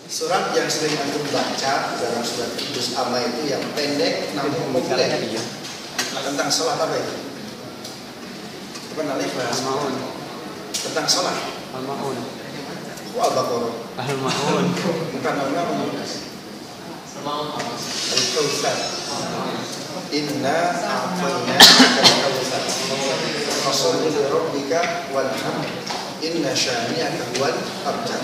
Surat yang sering antum baca dalam surat juz amma itu yang pendek namun populer tentang sholat apa itu? Bukan alif Al-Maun. Tentang sholat Al-Maun. Al-Baqarah. Al-Maun. Bukan Al-Maun. Al-Kautsar. Inna a'tayna al-Kautsar. Fasholli li rabbika wanhar. Inna syani'aka huwal abtar.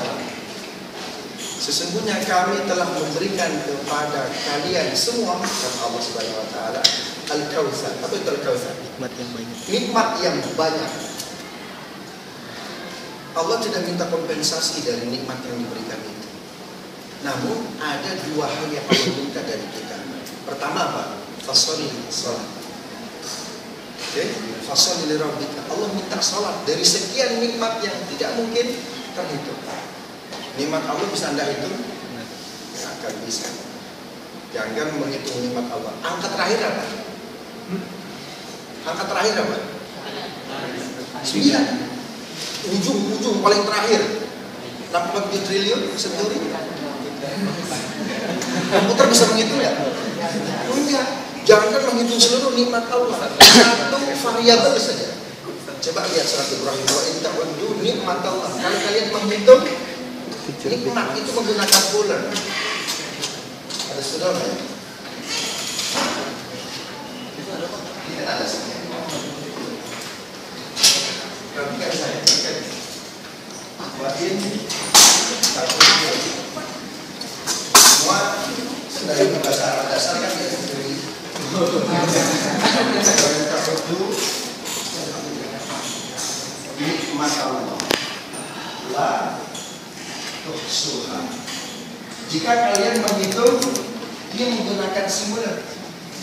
Sesungguhnya kami telah memberikan kepada kalian semua, kata Allah Subhanahu wa taala, Al-Kautsar. Apa itu Al-Kautsar? Nikmat yang banyak. Nikmat yang banyak. Allah tidak minta kompensasi dari nikmat yang diberikan itu. Namun ada dua hal yang Allah minta dari kita. Pertama apa? Fasholli sholat. Oke, fasholli li rabbika. Allah minta sholat dari sekian nikmat yang tidak mungkin terhitung. Nikmat Allah bisa Anda hitung? Tidak akan bisa. Jangan menghitung nikmat Allah. Angka terakhir apa? Angka terakhir apa? 9. Ujung paling terakhir 80 triliun senturi. Komputer bisa menghitung ya? Oh enggak. Jangan menghitung seluruh nikmat Allah. Satu variabel saja. Coba lihat surat Ibrahim. Wa in ta'uddu nikmat Allah. Kalau kalian menghitung nikmat itu menggunakan bulan. Ada saudara ya? Tidak ada sih. Perhatikan saya. Wahin satu semua dari bahasa Arab dasar kan ya dari nikmat Allah la tuhsuha. Jika kalian menghitung, ini menggunakan singular.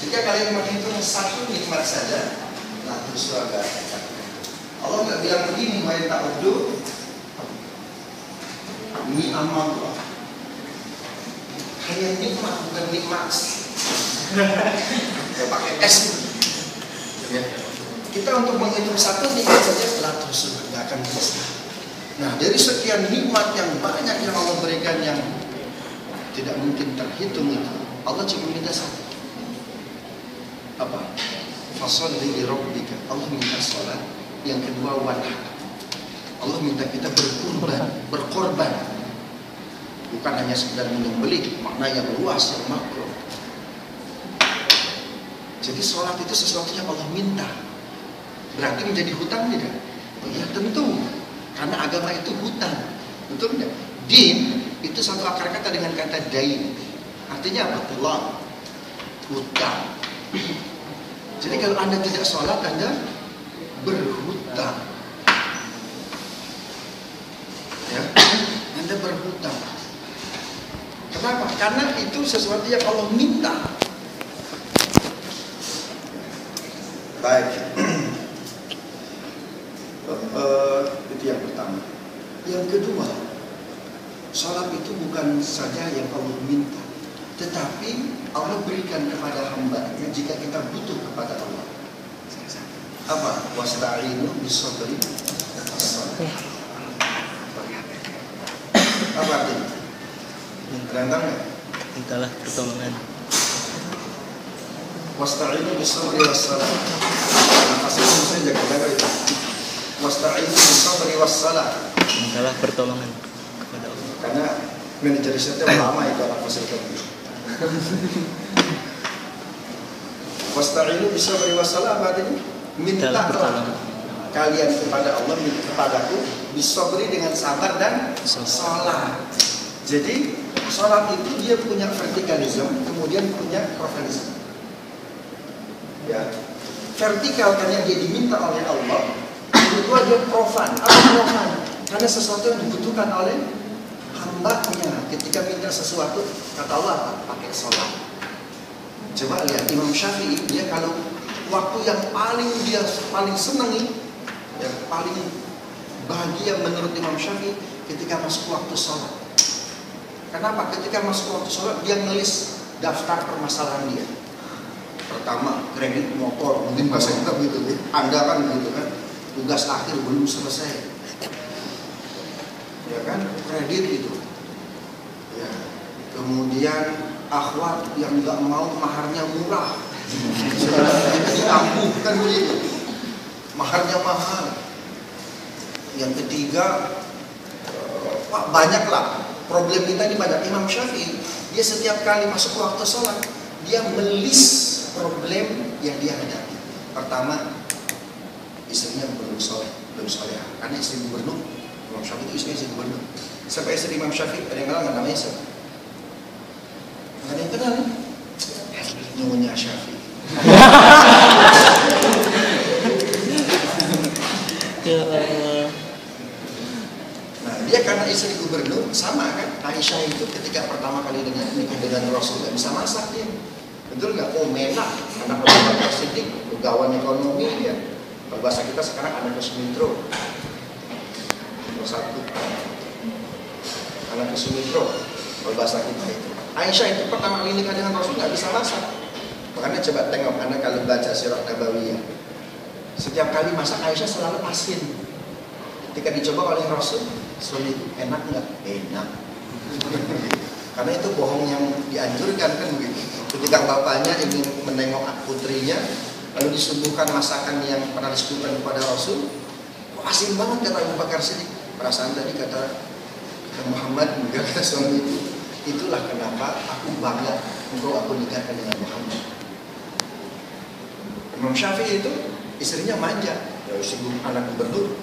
Jika kalian menghitung satu nikmat saja, la tuhsuha. Allah nggak bilang begini, wa ta'uddu ni'amallah. Hanya nikmat, bukan nikmat. Kita pakai S. Ya. Kita untuk menghitung satu nikmat saja la tuhsuha, nggak akan bisa. Nah, dari sekian nikmat yang banyak yang Allah berikan yang tidak mungkin terhitung itu, Allah cuma minta satu. Apa? Fasholli li rabbika. Allah minta salat. Yang kedua wanhar. Allah minta kita berkorban. Bukan hanya sekedar menyembelih, makna yang luas, yang makro. Jadi salat itu sesuatu yang Allah minta. Berarti menjadi hutang tidak? Oh ya tentu. Karena agama itu hutang, betul tidak? Din itu satu akar kata dengan kata dain. Artinya apa? Loan, hutang. Jadi kalau Anda tidak sholat, Anda berhutang. Ya, Anda berhutang. Kenapa? Karena itu sesuatu yang Allah minta. Baik. Itu yang pertama. Yang kedua, salat itu bukan saja yang Allah minta, tetapi Allah berikan kepada hamba-Nya jika kita butuh kepada Allah. Apa? Wasta'inu bis-sabri was-salah. Apa artinya? Terangkan nggak? Mintalah pertolongan. Wasta'inu bis-sabri was-salah. Nafasnya saya jaga-jaga itu. Wasta'inu bis-sabri was-salah. Mintalah pertolongan kepada Allah. Karena manajer risetnya lama itu anak fasilitas. Wasta'inu bis-sabri was-salah apa artinya? Mintalah kalian kepada Allah, minta kepadaku bis-sabri dengan sabar dan salat. Jadi salat itu dia punya vertikalisme, kemudian punya profilisme. Ya, vertikal karena dia diminta oleh Allah. Kedua dia profan. Apa profan? Karena sesuatu yang dibutuhkan oleh hamba-Nya. Ketika minta sesuatu, kata Allah apa? Pakai sholat. Coba lihat Imam Syafi'i, dia kalau waktu yang dia paling senangi, yang paling bahagia menurut Imam Syafi'i ketika masuk waktu sholat. Kenapa? Ketika masuk waktu sholat dia nulis daftar permasalahan dia. Pertama, kredit motor, mungkin bahasa kita begitu, Anda kan begitu kan, tugas akhir belum selesai, ya kan, kredit itu. Ya. Kemudian akhwat yang nggak mau maharnya murah, diampuhkan begitu, maharnya mahal. Yang ketiga, banyaklah problem kita ini banyak. Imam Syafi'i dia setiap kali masuk waktu sholat dia melis problem yang dia hadapi. Pertama, istrinya belum soleh, karena istri gubernur. Imam Syafi'i itu istri gubernur. Siapa istri Imam Syafi'i? Ada yang kenal nggak namanya siapa? Nggak ada yang kenal nih. Nyonya Syafi'i. Nah, dia karena istri gubernur sama kan? Aisyah itu ketika pertama kali nikah dengan Rasul nggak bisa masak dia. Betul nggak? Oh menak, anak Abu Bakar Siddiq, pegawai ekonomi dia. Kalau bahasa kita sekarang anak Sumitro. Nomor 1. Anak Sumitro. Kalau bahasa kita itu. Aisyah itu pertama kali nikah dengan Rasul nggak bisa masak. Makanya coba tengok Anda kalau baca Sirah Nabawiyah. Setiap kali masak Aisyah selalu asin. Ketika dicoba oleh Rasul, suami itu enak nggak? Enak. Karena itu bohong yang dianjurkan kan begitu. Ketika bapaknya ingin menengok putrinya, lalu disuguhkan masakan yang pernah disuguhkan kepada Rasul, kok asin banget kata Abu Bakar Siddiq. Perasaan tadi kata Muhammad, juga kata suami itu. Itulah kenapa aku bangga engkau aku nikahkan dengan Muhammad. Imam Syafi'i itu istrinya manja, ya istri anak gubernur,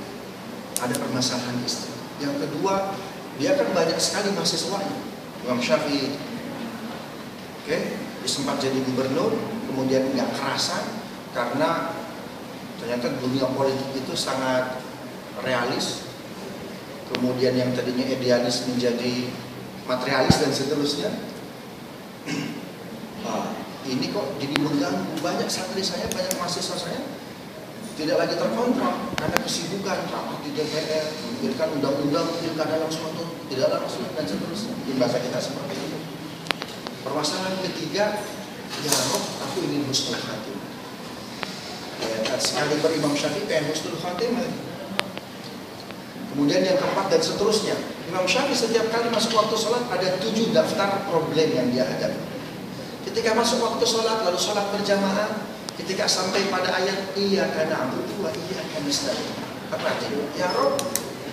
ada permasalahan istri. Yang kedua, dia kan banyak sekali mahasiswanya. Imam Syafi'i, oke, dia sempat jadi gubernur, kemudian nggak kerasan karena ternyata dunia politik itu sangat realis. Kemudian yang tadinya idealis menjadi materialis dan seterusnya. Ini kok jadi mengganggu banyak santri saya, banyak mahasiswa saya tidak lagi terkontrol karena kesibukan rapat di DPR, memikirkan undang-undang pilkada langsung atau tidak langsung dan seterusnya. Di bahasa kita seperti itu. Permasalahan ketiga, ya Rob, aku ingin husnul khatimah. Ya, sekali berimam Syafi'i pengen husnul khatimah. Kemudian yang keempat dan seterusnya. Imam Syafi'i setiap kali masuk waktu sholat ada 7 daftar problem yang dia hadapi. Ketika masuk waktu sholat, lalu sholat berjamaah, ketika sampai pada ayat iyyaka na'budu wa iyyaka nasta'in. Apa artinya? Ya Rabb,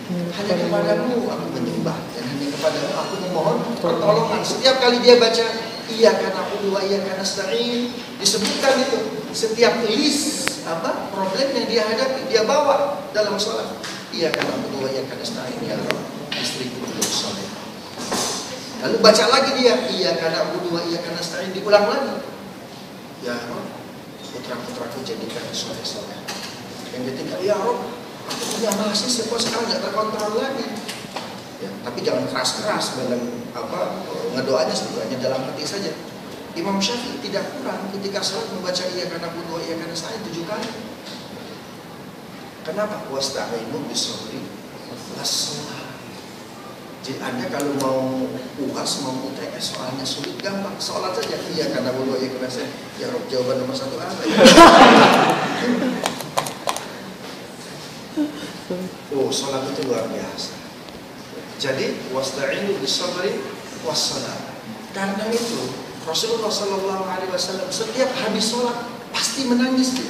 hanya kepadamu aku menyembah dan hanya kepadamu aku memohon pertolongan. Setiap kali dia baca iyyaka na'budu wa iyyaka nasta'in, disebutkan itu setiap list problem yang dia hadapi dia bawa dalam sholat. Iyyaka na'budu wa iyyaka nasta'in, ya Rabb, istriku belum saleh. Lalu baca lagi dia iyyaka na'budu wa iyyaka nasta'in, diulang lagi. Ya Rabb, putra-putraku jadikan soleh-soleh. Yang ketiga, ya Rob, aku punya mahasiswa kok sekarang nggak terkontrol lagi. Ya, tapi jangan keras-keras dalam ngedoanya sebenarnya dalam hati saja. Imam Syafi'i tidak kurang ketika salat membaca iyyaka na'budu wa iyyaka nasta'in 7 kali. Kenapa? Wasta'inu bis-sabri was-shalah. Jadi Anda kalau mau UAS, mau UTS, soalnya sulit, gampang. Sholat saja. Iya, karena bodoh ya kerasa. Ya Rob, jawaban nomor 1 apa ya? Oh, sholat itu luar biasa. Jadi, wasta'inu bis-sabri was-shalah. Karena itu, Rasulullah SAW setiap habis sholat pasti menangis dia.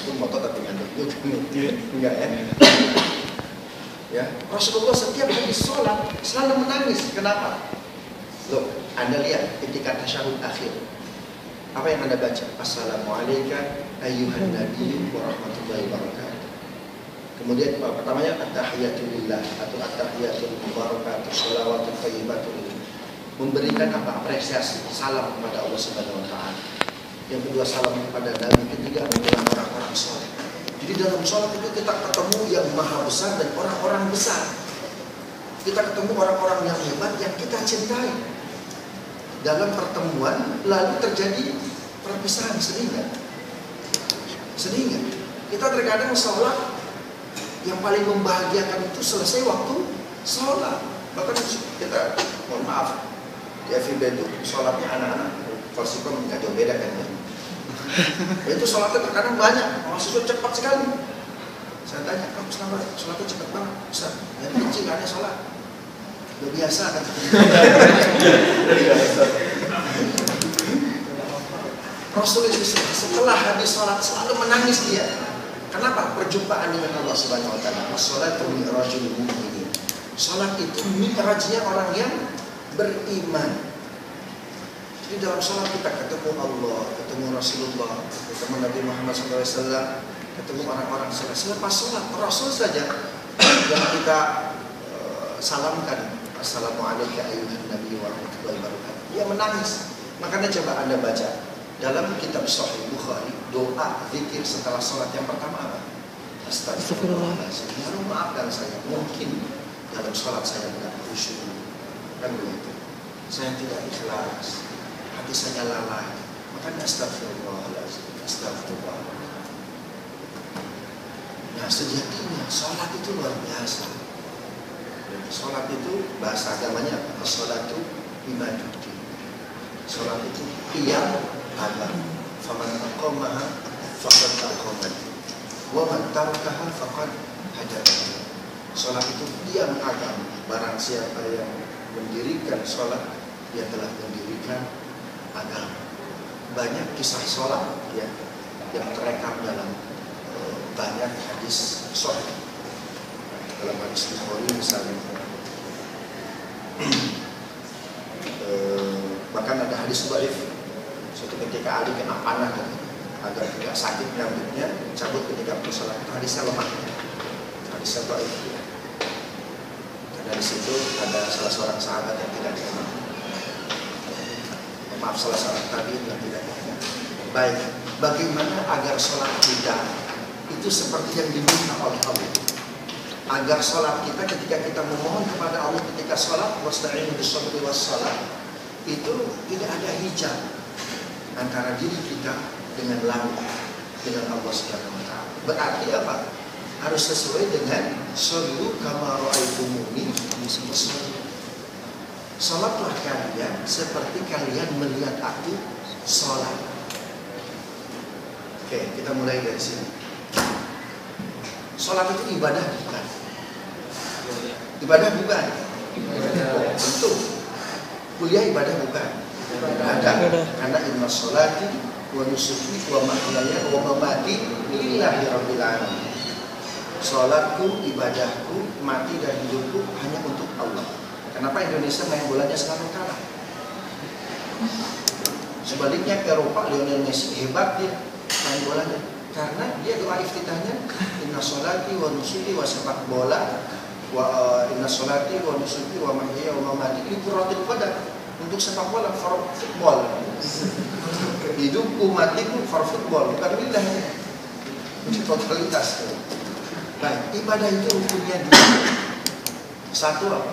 Aku mau tapi ngantuk. Enggak ya? Ya, Rasulullah setiap habis sholat selalu menangis. Kenapa? Loh, Anda lihat ketika tasyahud akhir, apa yang Anda baca? Assalamualaikum ayyuhan nabiyyu wa rahmatullahi wabarakatuh. Kemudian pertamanya at-tahiyatulillah atau at-tahiyatul mubarakatuh, sholawatut thayyibatul, memberikan apresiasi, salam kepada Allah Subhanahu wa taala. Yang kedua salam kepada Nabi, ketiga adalah orang-orang saleh. Jadi dalam sholat itu kita ketemu yang maha besar dan orang-orang besar. Kita ketemu orang-orang yang hebat yang kita cintai. Dalam pertemuan lalu terjadi perpisahan seringan. Kita terkadang sholat yang paling membahagiakan itu selesai waktu sholat. Bahkan kita, mohon maaf, di FIB itu sholatnya anak-anak falsikom nggak jauh beda kan ya. Itu sholatnya terkadang banyak, mahasiswa cepat sekali. Saya tanya, kamu selama sholatnya cepat banget, Ustaz. Dari kecil gak ada sholat. Udah biasa kan? Rasul itu setelah habis sholat selalu menangis dia. Kenapa? Perjumpaan dengan Allah Subhanahu Wa Taala. As-sholatu mi'rajul mu'minin. Sholat itu mi'rajnya orang yang beriman. Jadi dalam sholat kita ketemu Allah, ketemu Rasulullah, ketemu Nabi Muhammad SAW, ketemu orang-orang saleh. Selepas sholat, Rasul saja yang kita salamkan, Assalamualaikum ayuhan Nabi wa rahmatullahi wabarakatuh. Dia menangis. Makanya coba Anda baca dalam kitab Sahih Bukhari, doa zikir setelah sholat yang pertama apa? Astagfirullahaladzim. Ya Allah, maafkan saya, mungkin dalam sholat saya tidak khusyuk, kan begitu. Saya tidak ikhlas, hati saya lalai. Makanya astagfirullahaladzim, astagfirullah. Nah, sejatinya sholat itu luar biasa. Sholat itu bahasa agamanya apa? Sholat itu ibaduddin. Sholat itu qiyam agama. Faman aqamaha faqad aqamati wa man tarakaha faqad hajara. Sholat itu qiyam agama. Barang siapa yang mendirikan sholat, dia telah mendirikan agama. Banyak kisah sholat ya, yang terekam dalam banyak hadis sahih. Dalam hadis Bukhari misalnya, bahkan ada hadis dhaif. Suatu ketika Ali kena panah agar tidak sakit rambutnya, cabut ketika bersolat. Hadisnya lemah, hadisnya dhaif. Dan dari situ ada salah seorang sahabat yang tidak kenal. Maaf, salah seorang tabi'in yang tidak kenal. Baik, bagaimana agar sholat kita itu seperti yang diminta oleh Allah? Agar sholat kita ketika kita memohon kepada Allah ketika sholat, wasta'inu bis-shabri was-shalah, itu tidak ada hijab antara diri kita dengan langit, dengan Allah Subhanahu Wa Taala. Berarti apa? Harus sesuai dengan shollu kama ra'aitumuni usolli. Sholatlah kalian seperti kalian melihat aku sholat. Oke, kita mulai dari sini. Sholat itu ibadah bukan? Ibadah bukan? Tentu. Kuliah ibadah bukan? Ibadah. Karena inna sholati wa nusuki wa mahyaya wa mamati lillahi rabbil alamin. Sholatku, ibadahku, mati dan hidupku hanya untuk Allah. Kenapa Indonesia main bolanya selalu kalah? Sebaliknya ke Eropa, Lionel Messi hebat dia main bolanya. Karena dia doa iftitahnya inna sholati wa nusuki wa sepak bola wa inna sholati wa nusuki wa mahyaya wa mamati li qurratil qadar. Untuk sepak bola, for football. Hidupku matiku for football, bukan lidahnya. Ini totalitas. Baik, ibadah itu rukunnya dua. Satu apa?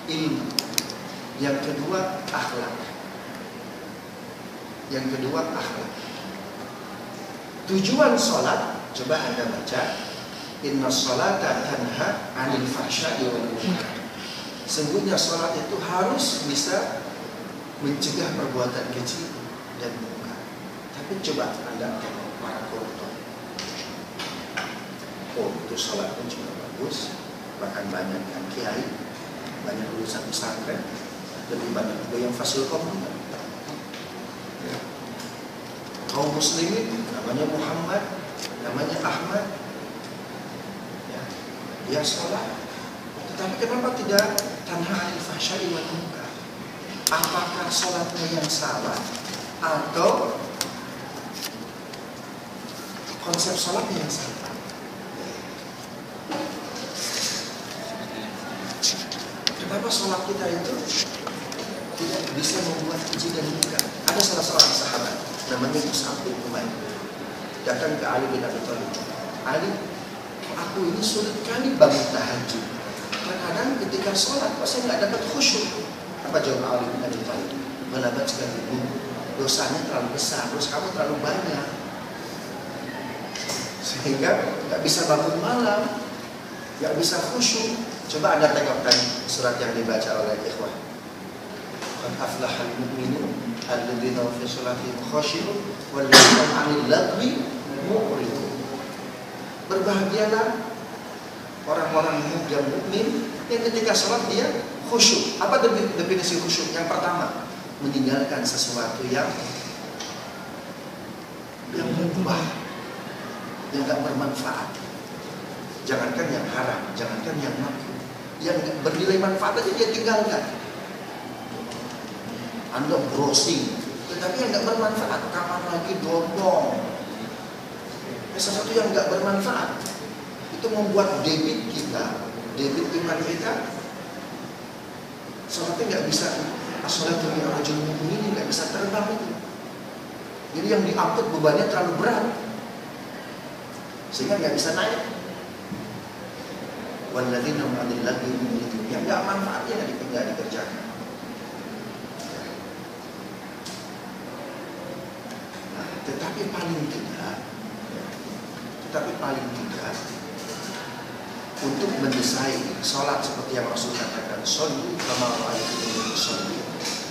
Ilmu. Yang kedua akhlak. Yang kedua akhlak. Tujuan sholat, coba Anda baca, inna sholata tanha 'anil fahsya'i wal munkar. Sungguhnya sholat itu harus bisa mencegah perbuatan keji dan munkar. Tapi coba Anda tengok para koruptor. Oh, itu sholat pun juga bagus. Bahkan banyak yang kiai, banyak lulusan pesantren, lebih banyak juga yang fasil komunitas. Kaum muslimin namanya Muhammad, namanya Ahmad, ya, dia sholat. Tetapi kenapa tidak tanha 'anil fahsya'i wal munkar? Apakah sholatnya yang salah atau konsep sholatnya yang salah? Kenapa sholat kita itu tidak bisa membuat keji dan munkar? Ada salah seorang sahabat namanya Mus'ab bin Umair datang ke Ali bin Abi Thalib. Ali, aku ini sulit kali bangun tahajud. Kadang-kadang ketika sholat, kok saya nggak dapat khusyuk. Apa jawab Ali bin Abi Thalib? Melabat sekali, dosanya terlalu besar, dosa kamu terlalu banyak, sehingga nggak bisa bangun malam, nggak bisa khusyuk. Coba Anda tengokkan surat yang dibaca oleh ikhwah. Qad aflahal mu'minun alladzina fi sholatihim khashi'un walladzina 'anil lagwi mu'ridun. Berbahagialah orang-orang yang mukmin yang ketika sholat dia Khusyuk. Apa definisi khusyuk? Yang pertama, meninggalkan sesuatu yang mubah, yang gak bermanfaat. Jangankan yang haram, jangankan yang makruh, yang bernilai manfaat aja dia tinggalkan. Anda browsing, tetapi yang gak bermanfaat, kapan lagi download. Sesuatu yang gak bermanfaat itu membuat debit iman kita sholatnya nggak bisa, as-sholatu mi'rajul mu'minin, nggak bisa terbang itu. Jadi yang diangkut bebannya terlalu berat sehingga nggak bisa naik. Walladzina hum 'anil lagwi mu'ridun, yang nggak manfaatnya nggak dikerjakan. Nah, tetapi paling tidak untuk mendesain sholat seperti yang Rasul katakan, shollu kama ra'aytumuni usolli,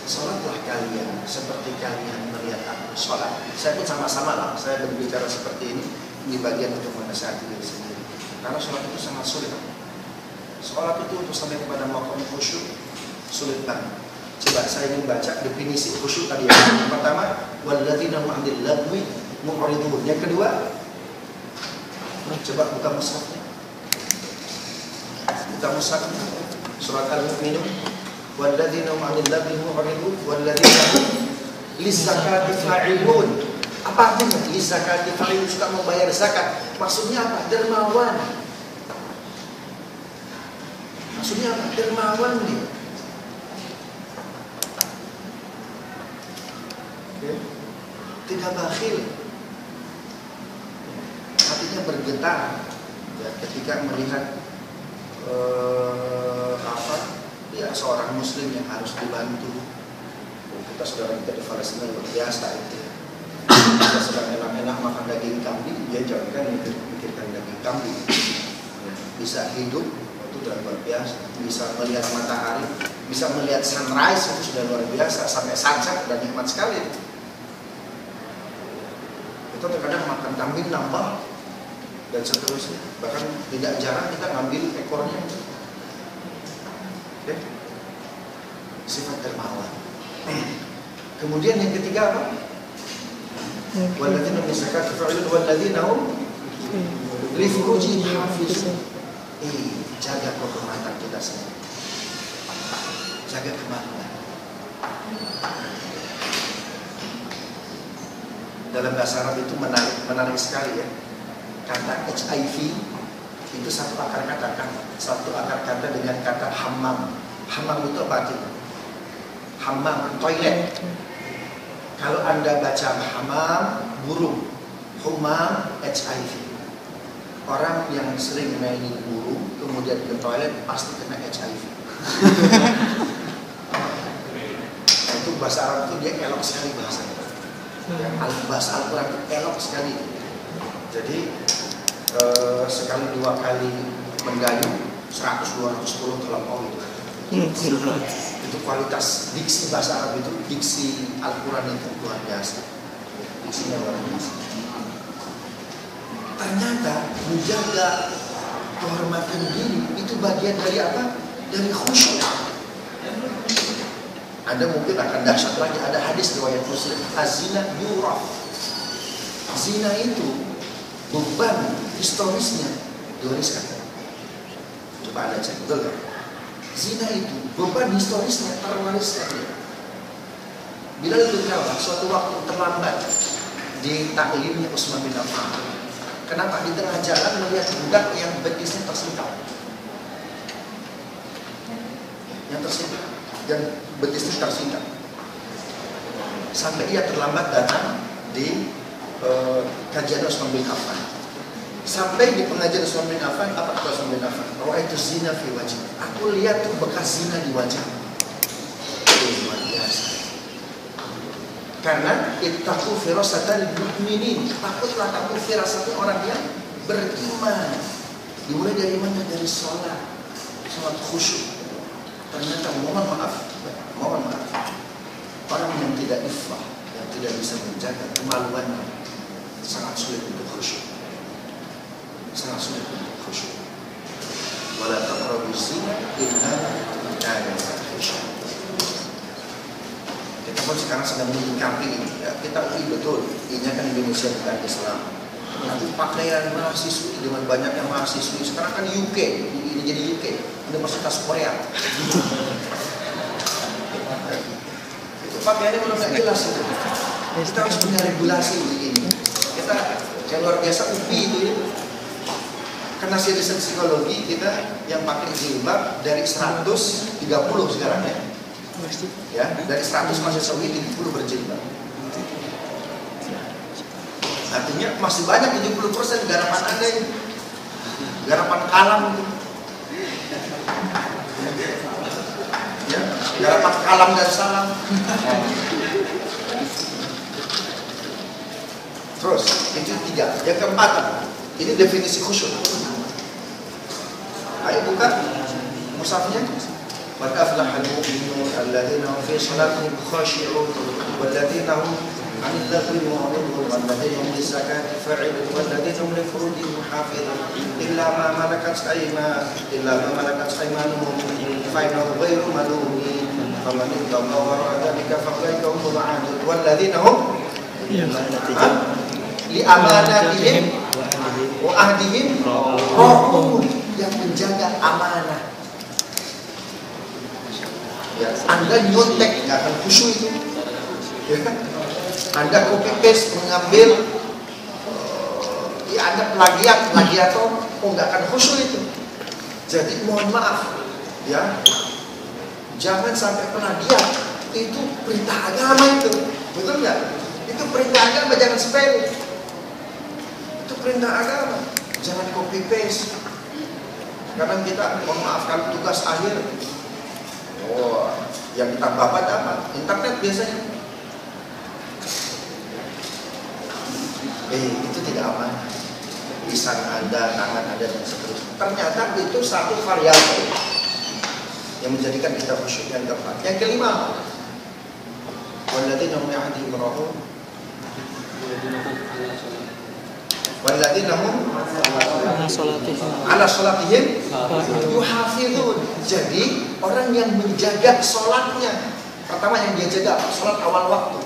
sholatlah kalian seperti kalian melihat aku sholat. Saya pun sama-sama lah, saya berbicara seperti ini bagian untuk menasihati diri sendiri, karena sholat itu sangat sulit. Sholat itu untuk sampai kepada maqam khusyuk sulit banget. Coba saya ingin baca definisi khusyuk tadi. Yang pertama, walladzina hum 'anil lagwi mu'ridun. Yang kedua, coba buka mushafnya. Buka mushafnya. Surat Al-Mu'minun. Walladzina hum 'anil lagwi mu'ridun walladzina hum lizakati fa'ilun. Apa artinya lizakati fa'ilun? Suka membayar zakat. Maksudnya apa? Dermawan. Maksudnya apa? Dermawan dia. Tidak bakhil. Hatinya bergetar ya, ketika melihat seorang muslim yang harus dibantu. Kita saudara kita di Palestina luar biasa itu. Kita sedang enak-enak makan daging kambing, dia jangan kan mikirkan daging kambing. Bisa hidup itu sudah luar biasa. Bisa melihat matahari, bisa melihat sunrise itu sudah luar biasa. Sampai sunset dan nikmat sekali. Kita terkadang makan kambing nambah dan seterusnya. Bahkan tidak jarang kita ngambil ekornya. Okay. Sifat dermawan. Kemudian yang ketiga apa? Walladzina hum lizakati fa'ilun walladzina hum li furujihim hafizun. Jaga kehormatan kita sendiri. Jaga kemaluan. Dalam bahasa Arab itu menarik sekali ya. Kata HIV itu satu akar kata dengan kata hammam. Hammam itu apa artinya? Hammam, toilet. Kalau Anda baca hammam, burung. Humam, HIV. Orang yang sering mainin burung kemudian ke toilet pasti kena HIV. Itu bahasa Arab itu dia elok sekali bahasanya. Bahasa Al-Quran itu elok sekali. Jadi sekali dua kali menggayu 100-210 terlampau itu. Itu kualitas diksi bahasa Arab itu, diksi Al-Quran itu luar biasa. Diksinya luar biasa. Ternyata menjaga kehormatan diri itu bagian dari apa? Dari khusyuk. Anda mungkin akan dahsyat lagi, ada hadis riwayat Muslim, az-zina yuraf. Zina itu beban historisnya diwariskan. Coba Anda cek, betul kan? Zina itu beban historisnya terwariskan dia. Bilal bin Rabah suatu waktu terlambat di taklimnya Utsman bin Affan. Kenapa? Di tengah jalan melihat budak yang betisnya tersingkap. Yang tersingkap dan betisnya tersingkap. Sampai ia terlambat datang di kajian Utsman bin Affan. Sampai di pengajian Utsman bin Affan, apa kata Utsman bin Affan? Ra'aitu zina fi wajhi. Aku lihat tuh bekas zina di wajah. Luar biasa. Karena ittaqu firasatal mu'minin. Takutlah kamu firasatnya orang yang beriman. Dimulai dari mana? Dari sholat khusyuk. Ternyata mohon maaf, orang yang tidak iffah, yang tidak bisa menjaga kemaluannya, sangat sulit untuk khusyuk. Sangat sulit untuk khusyuk. Wala taqrabuz zina innahu Nah, kita pun sekarang sedang menyikapi ini. Ya, kita betul, ini kan Indonesia bukan Islam. Tapi pakaian mahasiswi dengan banyaknya mahasiswi sekarang kan UK, ini jadi UK, Universitas Korea. Itu pakaiannya belum nggak jelas itu. Kita harus punya regulasi begini. Kita yang luar biasa UPI itu ya. Karena seriusan psikologi kita yang pakai jilbab dari 130 sekarang ya. Ya, dari 100 mahasiswa UI 70 berjilbab. Artinya masih banyak 70% garapan Anda ini. Garapan kalam itu. Ya, garapan kalam dan salam. Terus, itu 3. Yang keempat, ini definisi khusyuk. Ayo buka mushafnya. Qad aflaha al-mu'minun alladziina hum fi shalatihim khashi'un walladziina hum 'anil lagwi mu'ridun walladziina hum lis-zakati fa'ilun walladziina hum li furujihim hafizun illa ma malakat aymanuhum fa innahu ghairu malumin faman ittaqa wara'a dzalika fa'ulaika humul 'adun walladziina hum li amanatihim wa ahdihim ra'un, yang menjaga amanah. Ya, Anda nyontek nggak akan khusyuk itu. Ya, Anda copy paste mengambil, ya Anda plagiator, nggak akan khusyuk itu. Jadi mohon maaf, ya, jangan sampai plagiat. Itu perintah agama itu, betul nggak? Itu perintah agama, jangan sepele. Itu perintah agama, jangan copy paste. Karena kita, mohon maaf, kalau tugas akhir, yang kita babat apa? Internet biasanya. Itu tidak aman. Lisan Anda, tangan Anda, dan seterusnya. Ternyata itu satu variabel yang menjadikan kita khusyuk. Yang keempat. Yang kelima, walladziina hum li ahdihim ra'un walladziina hum ala sholatihim yuhafizun. Jadi orang yang menjaga sholatnya, pertama yang dia jaga sholat awal waktu.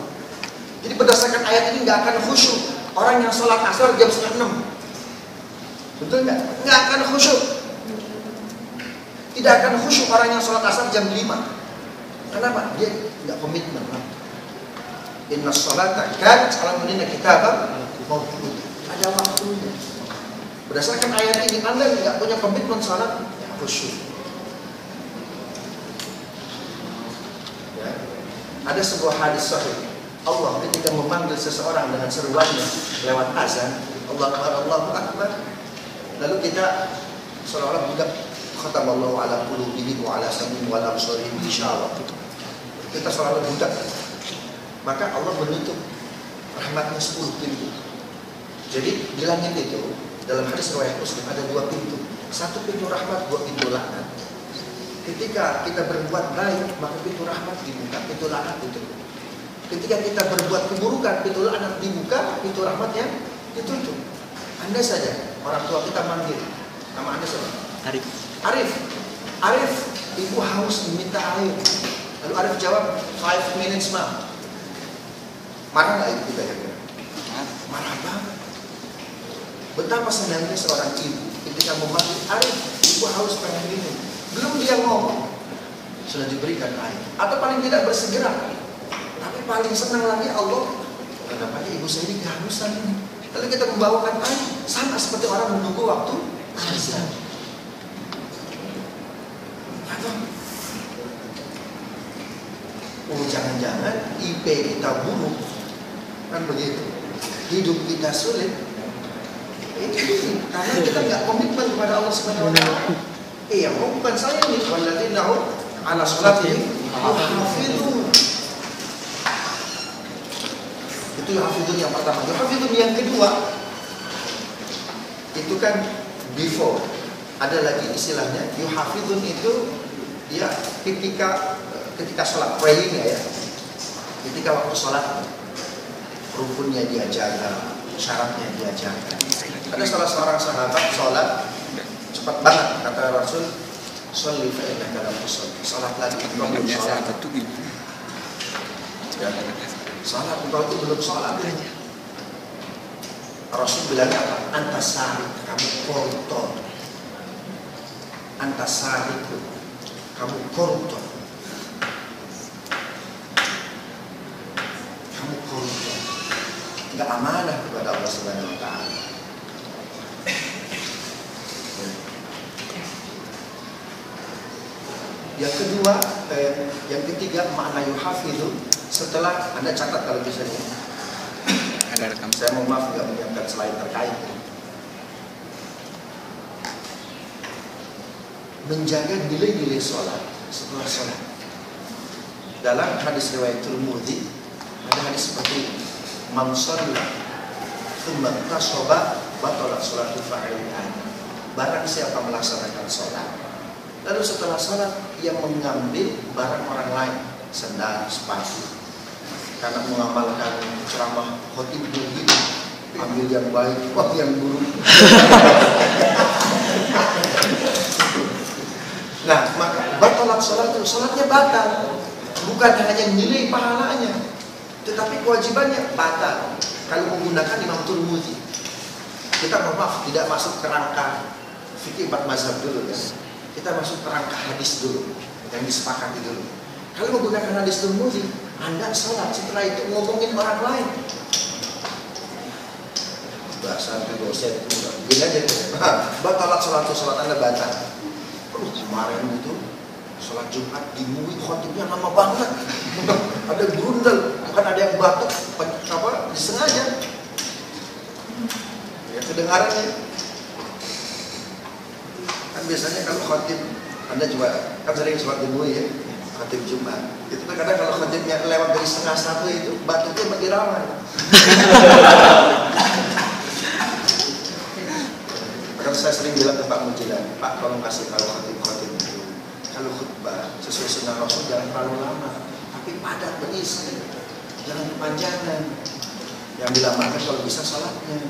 Jadi berdasarkan ayat ini nggak akan khusyuk orang yang sholat asar jam 5:30. Betul nggak? Nggak akan khusyuk. Tidak akan khusyuk orang yang sholat asar jam 5. Kenapa? Dia nggak komitmen. Inna sholata kanat 'alal mu'minina kitaban mawquta. Ada waktunya. Berdasarkan ayat ini, Anda nggak punya komitmen salat khusyuk. Ya. Ada sebuah hadis sahih. Allah ketika memanggil seseorang dengan seruannya lewat azan, Allahu Akbar, Allahu Akbar. Lalu kita seolah-olah budak khatamallahu ala qulubihim wa ala sam'ihim wa ala absarihim, insyaallah. Kita seolah-olah budak. Maka Allah menutup rahmatnya 10 pintu. Jadi di langit itu, dalam hadis riwayat Muslim ada 2 pintu. 1 pintu rahmat, 2 pintu laknat. Ketika kita berbuat baik, maka pintu rahmat dibuka, pintu laknat ditutup. Ketika kita berbuat keburukan, pintu laknat dibuka, pintu rahmatnya ditutup. Anda saja, orang tua kita manggil, nama Anda siapa? Arif, ibu haus diminta air. Lalu Arif jawab, 5 minutes ma'am. Marah nggak ibu kita kira-kira? Marah banget. Betapa senangnya seorang ibu ketika memanggil Arif, ibu haus pengen minum. Belum dia ngomong, sudah diberikan air. Atau paling tidak bersegera. Tapi paling senang lagi Allah, kenapa ibu saya ini kehausan ini. Lalu kita membawakan air, sama seperti orang menunggu waktu azan. Jangan-jangan IP kita buruk, kan begitu. Hidup kita sulit. Ini karena kita nggak komitmen kepada Allah Subhanahu wa taala. Bukan saya nih, walladziina hum 'ala sholatihim yuhafizun. Itu yuhafizun yang pertama. Yuhafizun yang kedua, itu kan before. Ada lagi istilahnya, yuhafizun itu ya ketika sholat, praying ya. Ketika waktu sholat, rukunnya dia jaga, syaratnya dia jaga. Ada salah seorang sahabat sholat cepat banget, kata Rasul, Sholli fa innaka lam tusalli. Salat lagi, engkau belum salat. Ya. Salat, engkau itu belum salat. Rasul bilang apa? Antasari, kamu koruptor. Antasari itu, kamu koruptor. Kamu koruptor. Enggak amanah kepada Allah Subhanahu wa taala. Yang kedua, yang ketiga, makna yuhafidhu. Setelah Anda catat kalau bisa nih. Ada rekam. Saya mau maaf nggak menyiapkan selain terkait. Menjaga nilai-nilai sholat setelah sholat. Dalam hadis riwayat Tirmidzi ada hadis seperti ini. Man shalla tsumma tasaba batalat sholatu fa'il'an. Barang siapa melaksanakan sholat, lalu setelah sholat ia mengambil barang orang lain, sendal, sepatu, karena mengamalkan ceramah khotib begitu, ambil yang baik, wah yang buruk. Nah, maka batalat sholat itu, sholatnya batal. Bukan hanya nilai pahalanya, tetapi kewajibannya batal. Kalau menggunakan Imam Tirmidzi, kita maaf tidak masuk kerangka fikih 4 mazhab dulu ya. Kita masuk kerangka hadis dulu yang disepakati dulu. Kalau menggunakan hadis Tirmidzi, Anda sholat, setelah itu ngomongin orang lain. Bahasa itu dosen itu gini aja tuh. Batalat sholat Anda batal. Kemarin itu sholat Jumat di MUI khotibnya lama banget. Ada grundel, bukan ada yang batuk apa disengaja. Ya kedengarannya. Kan biasanya kalau khotib, Anda juga kan sering sholat di MUI ya, khotib Jumat. Itu kadang kalau khotibnya lewat dari 12:30 itu batuknya makin ramai. Makanya saya sering bilang ke Pak Mujilan, Pak tolong kasih tahu khotib-khotib itu, kalau khutbah sesuai sunnah Rasul jangan terlalu lama, tapi padat berisi, jangan kepanjangan. Yang dilamakan kalau bisa salatnya.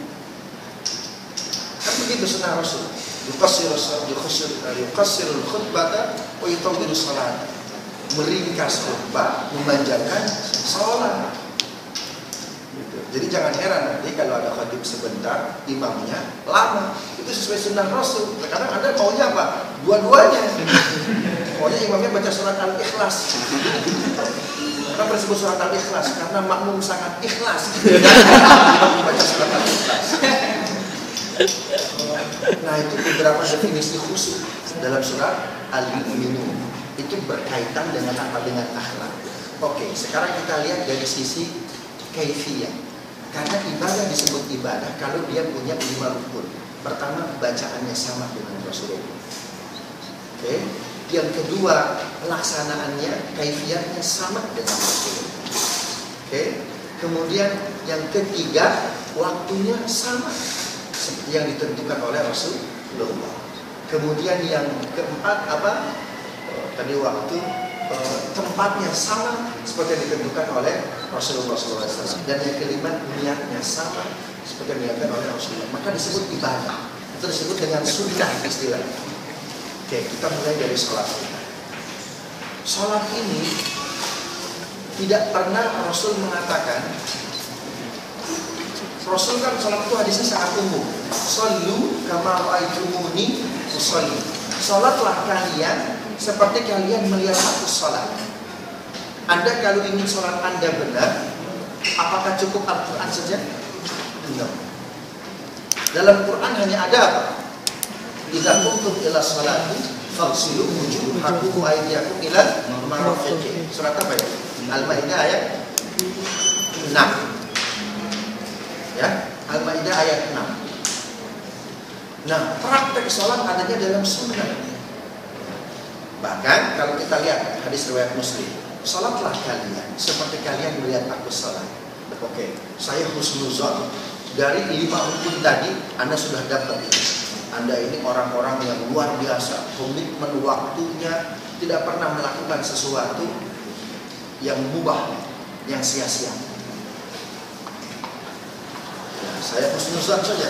Kan begitu sunnah Rasul. Yuqassirul khutbata wa yutawwilus salat. Meringkas khutbah, memanjangkan salat. Gitu. Jadi jangan heran nanti kalau ada khatib sebentar, imamnya lama. Itu sesuai sunnah Rasul. Kadang Anda maunya apa? Dua-duanya. Maunya imamnya baca surat Al-Ikhlas. Kenapa disebut surat Al-Ikhlas? Karena makmum sangat ikhlas. Imam baca surat Al-Ikhlas. Nah itu beberapa definisi khusus dalam surat Al-Mu'minun. Itu berkaitan dengan apa? Dengan akhlak. Oke, sekarang kita lihat dari sisi kaifiyah. Karena ibadah disebut ibadah kalau dia punya 5 rukun. Pertama, bacaannya sama dengan Rasulullah. Oke. Yang kedua, pelaksanaannya, kaifiyahnya sama dengan Rasulullah. Oke. Kemudian yang ketiga, waktunya sama seperti yang ditentukan oleh Rasulullah. Kemudian yang keempat apa? Tadi waktu tempatnya sama seperti yang ditentukan oleh Rasulullah SAW. Dan yang kelima, niatnya sama seperti yang ditentukan oleh Rasulullah. Maka disebut ibadah. Itu disebut dengan sunnah istilahnya. Oke, kita mulai dari sholat kita. Sholat ini tidak pernah Rasul mengatakan. Rasul kan sholat itu hadisnya sangat umum. Shollu kama ra'aitumuni usolli. Sholatlah kalian seperti kalian melihat aku sholat. Anda kalau ingin sholat Anda benar, apakah cukup Al-Quran saja? No. Dalam Quran hanya ada apa? Idza qumtum ila sholati faghsilu wujuhakum wa aydiyakum ila marafiqi. Surat apa itu? Al-Maidah ayat 6. Ya, Al-Maidah ayat 6. Nah, praktek sholat adanya dalam sunnah. Bahkan kalau kita lihat hadis riwayat Muslim, sholatlah kalian seperti kalian melihat aku sholat. Oke, saya husnuzon dari 5 rukun tadi, Anda sudah dapat ini. Anda ini orang-orang yang luar biasa, komitmen waktunya, tidak pernah melakukan sesuatu yang mubah, yang sia-sia. Nah, saya husnuzon saja.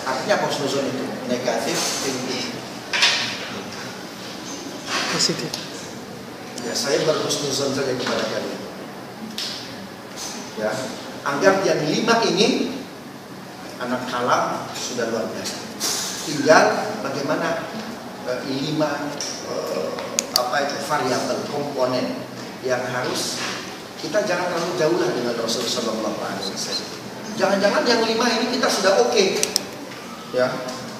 Artinya husnuzon itu negatif thinking. Positif. Ya, saya berhusnuzon saja kepada kalian. Ya, anggap yang 5 ini anak kalam sudah luar biasa. Tinggal bagaimana 5 variabel komponen yang harus kita jangan terlalu jauh lah dengan Rasulullah SAW. Jangan-jangan yang 5 ini kita sudah oke. Ya,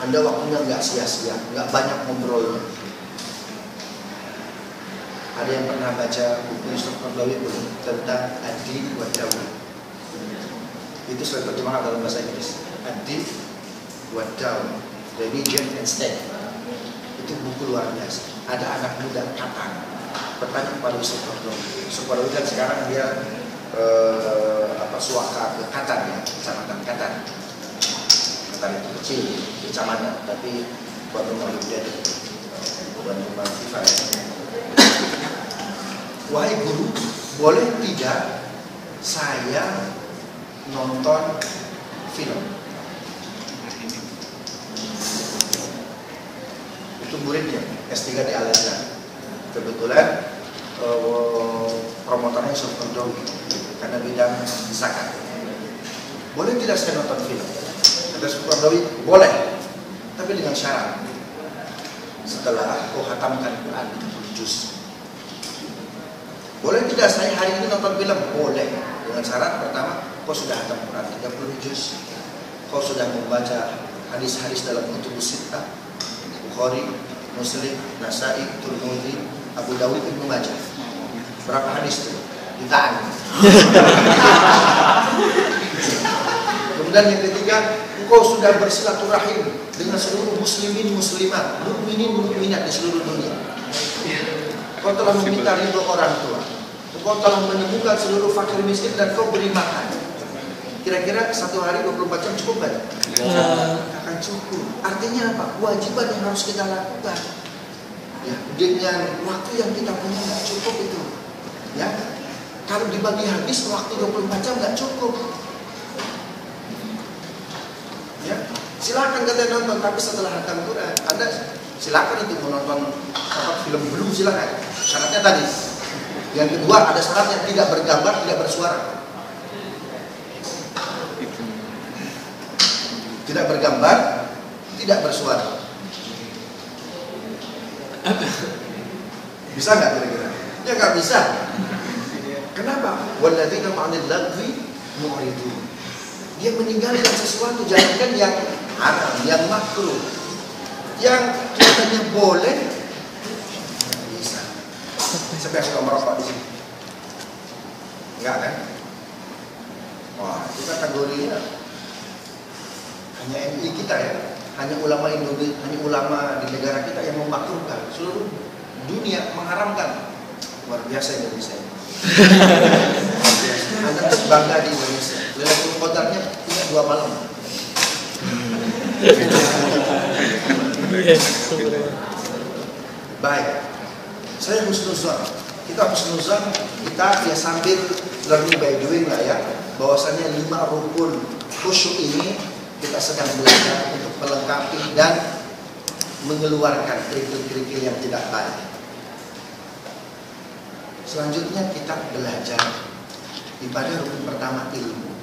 Anda waktunya nggak sia-sia, nggak banyak ngobrolnya. Ada yang pernah baca buku Yusuf Qaradawi belum tentang Ad-Din wa Daulah? Itu saya terjemahkan dalam bahasa Inggris. Ad-Din wa Daulah, Religion and State. Itu buku luar biasa. Ada anak muda Qatar bertanya kepada Yusuf Qaradawi. Yusuf Qaradawi kan sekarang dia suaka ke Qatar ya, kecamatan Qatar. Qatar itu kecil, kecamatan, tapi buat rumah Lidah, buat rumah FIFA ya. Wahai guru, boleh tidak saya nonton film? Itu muridnya, S3 di Al-Azhar. Kebetulan promotornya Yusuf Qaradawi karena bidang zakat. Boleh tidak saya nonton film? Kata Yusuf Qaradawi, boleh, tapi dengan syarat. Setelah kau hatamkan Quran 30 juz. Boleh tidak saya hari ini nonton film? Boleh, dengan syarat pertama kau sudah hatam Quran 30 juz. Kau sudah membaca hadis-hadis dalam kutubus sittah, Bukhari, Muslim, Nasai, Tirmidzi, Abu Dawud, Ibnu Majah. Berapa hadis itu? Jutaan. Kemudian yang ketiga, engkau sudah bersilaturahim dengan seluruh muslimin muslimat, mukminin mukminat di seluruh dunia. Kau telah meminta ridho orang tua. Kau telah menemukan seluruh fakir miskin dan kau beri makan. Kira-kira satu hari 24 jam cukup kan? Akan cukup. Artinya apa? Kewajiban yang harus kita lakukan. Ya, dengan waktu yang kita punya nggak cukup itu. Ya, kalau dibagi habis waktu 24 jam nggak cukup. Ya, silakan kalian nonton, tapi setelah hatam Quran, Anda silakan itu menonton film belum silakan. Syaratnya tadi. Yang kedua ada syaratnya tidak bergambar, tidak bersuara. Tidak bergambar, tidak bersuara. Bisa nggak kira-kira? Ya nggak bisa. Kenapa? Walladzina 'anil lagwi mu'ridun. Dia meninggalkan sesuatu, jangankan yang haram, yang makruh, yang kelihatannya boleh. Bisa. Siapa yang suka merokok di sini? Enggak kan? Wah, itu kategorinya hanya MUI kita ya, hanya ulama Indonesia, hanya ulama di negara kita yang memakruhkan. Seluruh dunia mengharamkan. Luar biasa Indonesia. Anda terus bangga di Indonesia. Lailatul Qadarnya punya 2 malam. Baik. Saya husnuzon. Kita husnuzon, kita ya sambil learning by doing lah ya. Bahwasannya 5 rukun khusyuk ini kita sedang belajar untuk melengkapi dan mengeluarkan kerikil-kerikil yang tidak baik. Selanjutnya kita belajar ibadah rukun pertama ilmu.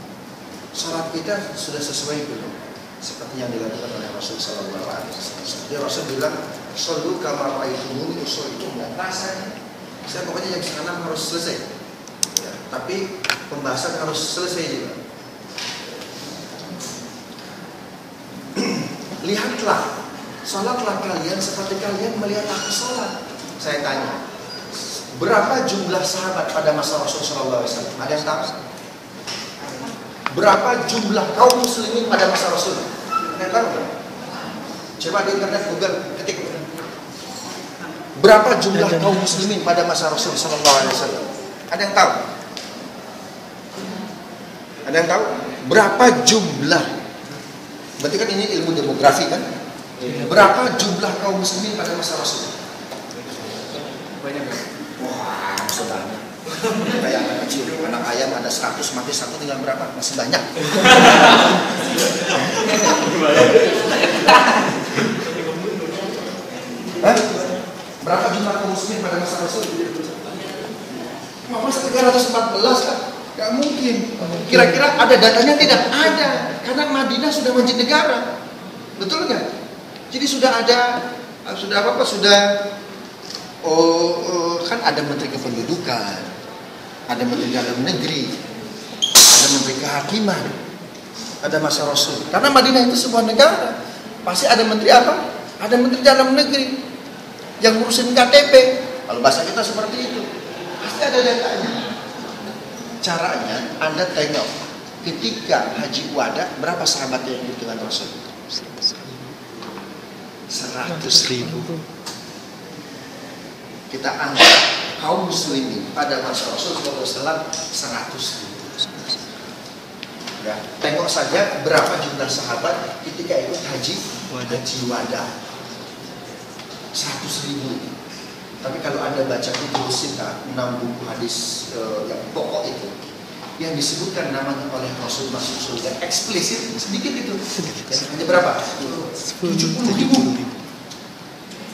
Salat kita sudah sesuai belum? Seperti yang dilakukan oleh Rasulullah SAW. Dia Rasul bilang, "Shollu kama ra'aitumuni usolli." Rasanya, saya pokoknya jam 6 harus selesai. Ya, tapi pembahasan harus selesai juga. Lihatlah, sholatlah kalian seperti kalian melihat aku sholat. Saya tanya, berapa jumlah sahabat pada masa Rasulullah SAW? Ada yang tahu? Berapa jumlah kaum muslimin pada masa Rasul? Ada yang tahu? Coba di internet Google ketik. Berapa jumlah kaum muslimin pada masa Rasul SAW? Ada yang tahu? Ada yang tahu? Berapa jumlah? Berarti kan ini ilmu demografi kan? Berapa jumlah kaum muslimin pada masa Rasul? Banyak. Wah, banyak. Kayak anak kecil, anak ayam ada 100, mati 1 tinggal berapa? Masih banyak. Hah? Berapa jumlah kaum muslim pada masa Rasul? Masa 314 kan? Gak mungkin. Kira-kira ada datanya? Tidak ada. Karena Madinah sudah menjadi negara. Betul nggak? Jadi sudah ada, kan ada menteri kependudukan, ada menteri dalam negeri, ada menteri kehakiman, ada masa Rasul. Karena Madinah itu sebuah negara, pasti ada menteri apa? Ada menteri dalam negeri yang ngurusin KTP. Kalau bahasa kita seperti itu, pasti ada datanya. Caranya Anda tengok ketika Haji Wada berapa sahabat yang ikut dengan Rasul? 100.000. Kita anggap kaum muslimin pada masa Rasul SAW 100.000. Ya, tengok saja berapa jumlah sahabat ketika ikut Haji Wada. 100.000. Tapi kalau Anda baca Kutubus Sittah, 6 buku hadis yang pokok itu, yang disebutkan namanya oleh Rasul masuk surga eksplisit sedikit itu. Hanya berapa? 70.000.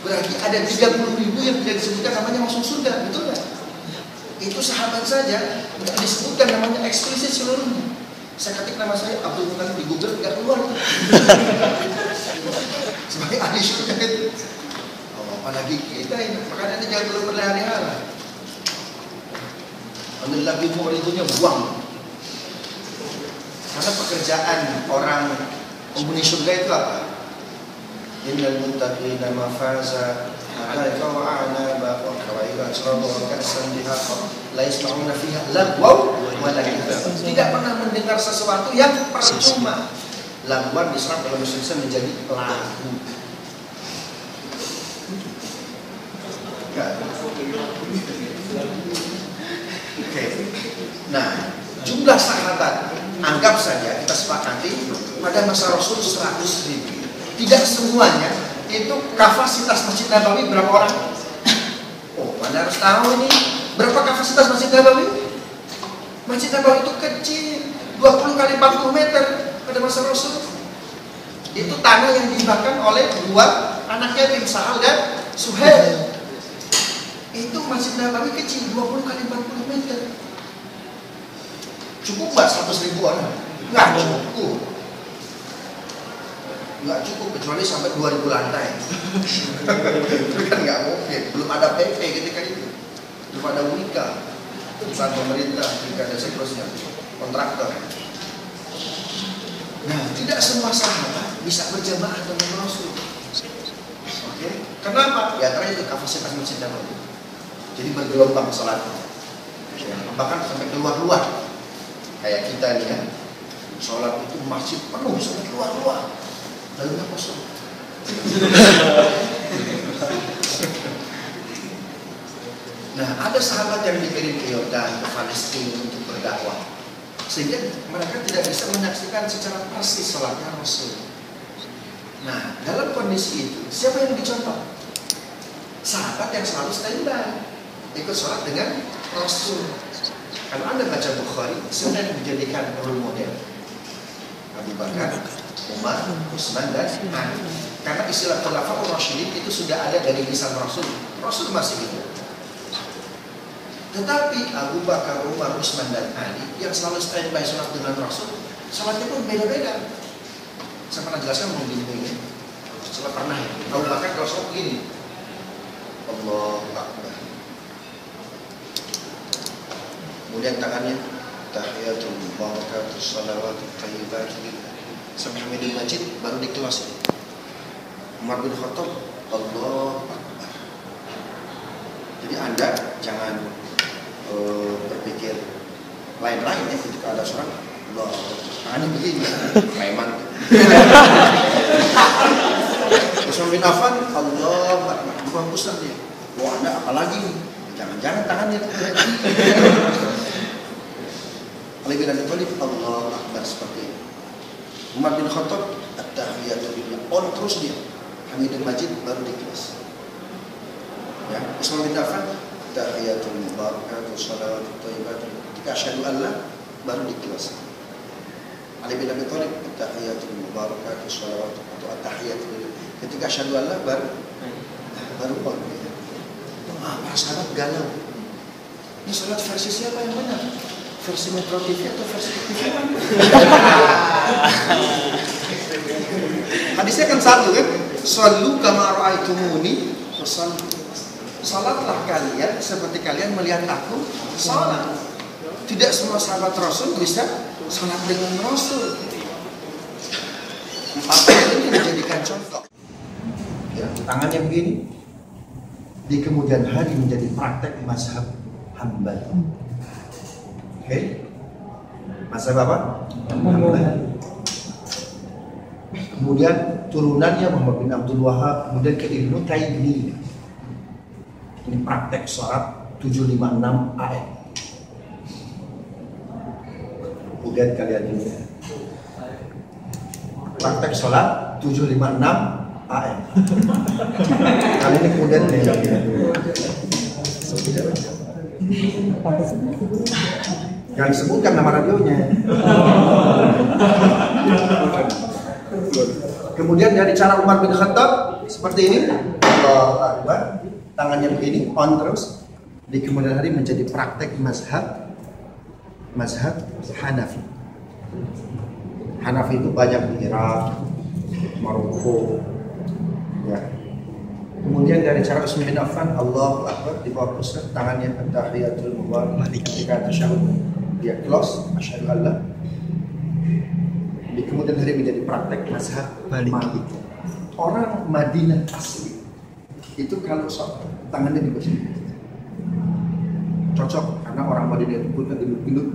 Berarti ada 30.000 yang tidak disebutkan namanya masuk surga, betul nggak? Itu sahabat saja, nggak disebutkan namanya eksplisit seluruhnya. Saya ketik nama saya Abdul Muthalib di Google, nggak keluar. Sebagai ahli surga itu. Apalagi kita ini, makanya ini jangan belum berlari-lari. Ambil lagi muridnya buang. Karena pekerjaan orang penghuni surga itu apa? Innal muttaqina mafaza alaika wa a'naba wa kawaira asraba wa ka'san dihaqa la yasma'una fiha lagwaw wa la kitab. Tidak pernah mendengar sesuatu yang percuma. Lagwan diserap dalam bahasa Indonesia menjadi lagu. Oke. Nah, jumlah sahabat anggap saja kita sepakati pada masa Rasul 100.000. Tidak semuanya itu kapasitas Masjid Nabawi berapa orang? Oh, Anda harus tahu ini berapa kapasitas Masjid Nabawi? Masjid Nabawi itu kecil, 20 kali 40 meter pada masa Rasul. Itu tanah yang dihibahkan oleh dua anaknya Bin Sa'al dan Suhail. Itu Masjid Nabawi kecil, 20 kali 40 meter. Cukup nggak 100.000 orang? Nggak cukup. Nggak cukup, kecuali sampai 2000 lantai. Itu kan nggak mungkin. Belum ada PP ketika itu. Belum ada WIKA, perusahaan pemerintah, WIKA dan seterusnya, kontraktor. Nah, tidak semua sahabat bisa berjamaah dengan Rasul. Oke, kenapa? Ya karena itu kapasitas Masjid Nabawi. Jadi bergelombang salatnya, bahkan sampai keluar-luar. Kayak kita nih kan, sholat itu masjid penuh sampai keluar-luar, dalamnya kosong. Nah, ada sahabat yang dikirim ke Yordan, ke Palestina untuk berdakwah, sehingga mereka tidak bisa menyaksikan secara persis sholatnya Rasul. Nah, dalam kondisi itu, siapa yang dicontoh? Sahabat yang selalu standby, ikut sholat dengan Rasul. Kalau Anda baca Bukhari, sebenarnya dijadikan role model Abu Bakar, Umar, Utsman dan Ali. Karena istilah Khulafaur Rasyidin itu sudah ada dari lisan Rasul. Rasul masih hidup. Tetapi Abu Bakar, Umar, Utsman dan Ali yang selalu standby sholat dengan Rasul, sholatnya pun beda-beda. Saya pernah jelaskan begini. Setelah pernah Abu Bakar kalau sholat begini, Allahu Akbar. Kemudian tangannya tahiyatul barakatuh salawatut thayyibat sampai Hamidul Majid baru di kelas. Umar bin Khattab Allahu Akbar. Jadi Anda jangan berpikir lain-lain ya ketika ada seorang Allah tangannya begini preman. Utsman bin Affan Allahu Akbar bukan pusat dia. Wah Anda apalagi nih? Jangan-jangan tangannya Ali bin Abi Thalib Allahu Akbar seperti ini. Umar bin Khattab at-tahiyatu lillah on terus dia. Hamidul Majid baru di kelas. Ya, Utsman bin Affan tahiyatul mubarakatuh salawatut thayyibat. Ketika asyhadu alla baru di kelas. Ali bin Abi Thalib at-tahiyatul mubarakatuh salawatut atau at-tahiyatu lillah. Ketika asyhadu alla baru on. Para sahabat galau. Ini sholat versi siapa yang benar? Versi Metro TV atau versi TV mana? Hadisnya kan satu kan? Shallu kama ra'aitumuni usalli. Salatlah kalian seperti kalian melihat aku salat. Tidak semua sahabat Rasul bisa salat dengan Rasul. Empat ini dijadikan contoh. Ya, tangannya begini. Di kemudian hari menjadi praktek mazhab Hambali. Oke? Mazhab apa? Hambali. Kemudian turunannya Muhammad bin Abdul Wahab, kemudian ke Ibnu Taimiyah. Ini praktek sholat 756 AM. Kemudian kalian ini praktek sholat 756 AM. Kali ini kemudian yang disebutkan nama radionya. Kemudian dari cara Umar bin Khattab seperti ini, Allahu Akbar, tangannya begini, on terus. Di kemudian hari menjadi praktek mazhab Hanafi. Hanafi itu banyak di Irak, Maroko, ya. Kemudian dari cara Utsman bin Affan, Allahu Akbar, di bawah pusat tangannya at-tahiyatul mubarak, ketika tasyahud dia close, asyhadu an la. Di kemudian hari menjadi praktek mazhab Maliki. Orang Madinah asli itu kalau sholat tangannya di bawah. Cocok karena orang Madinah itu punya gendut-gendut.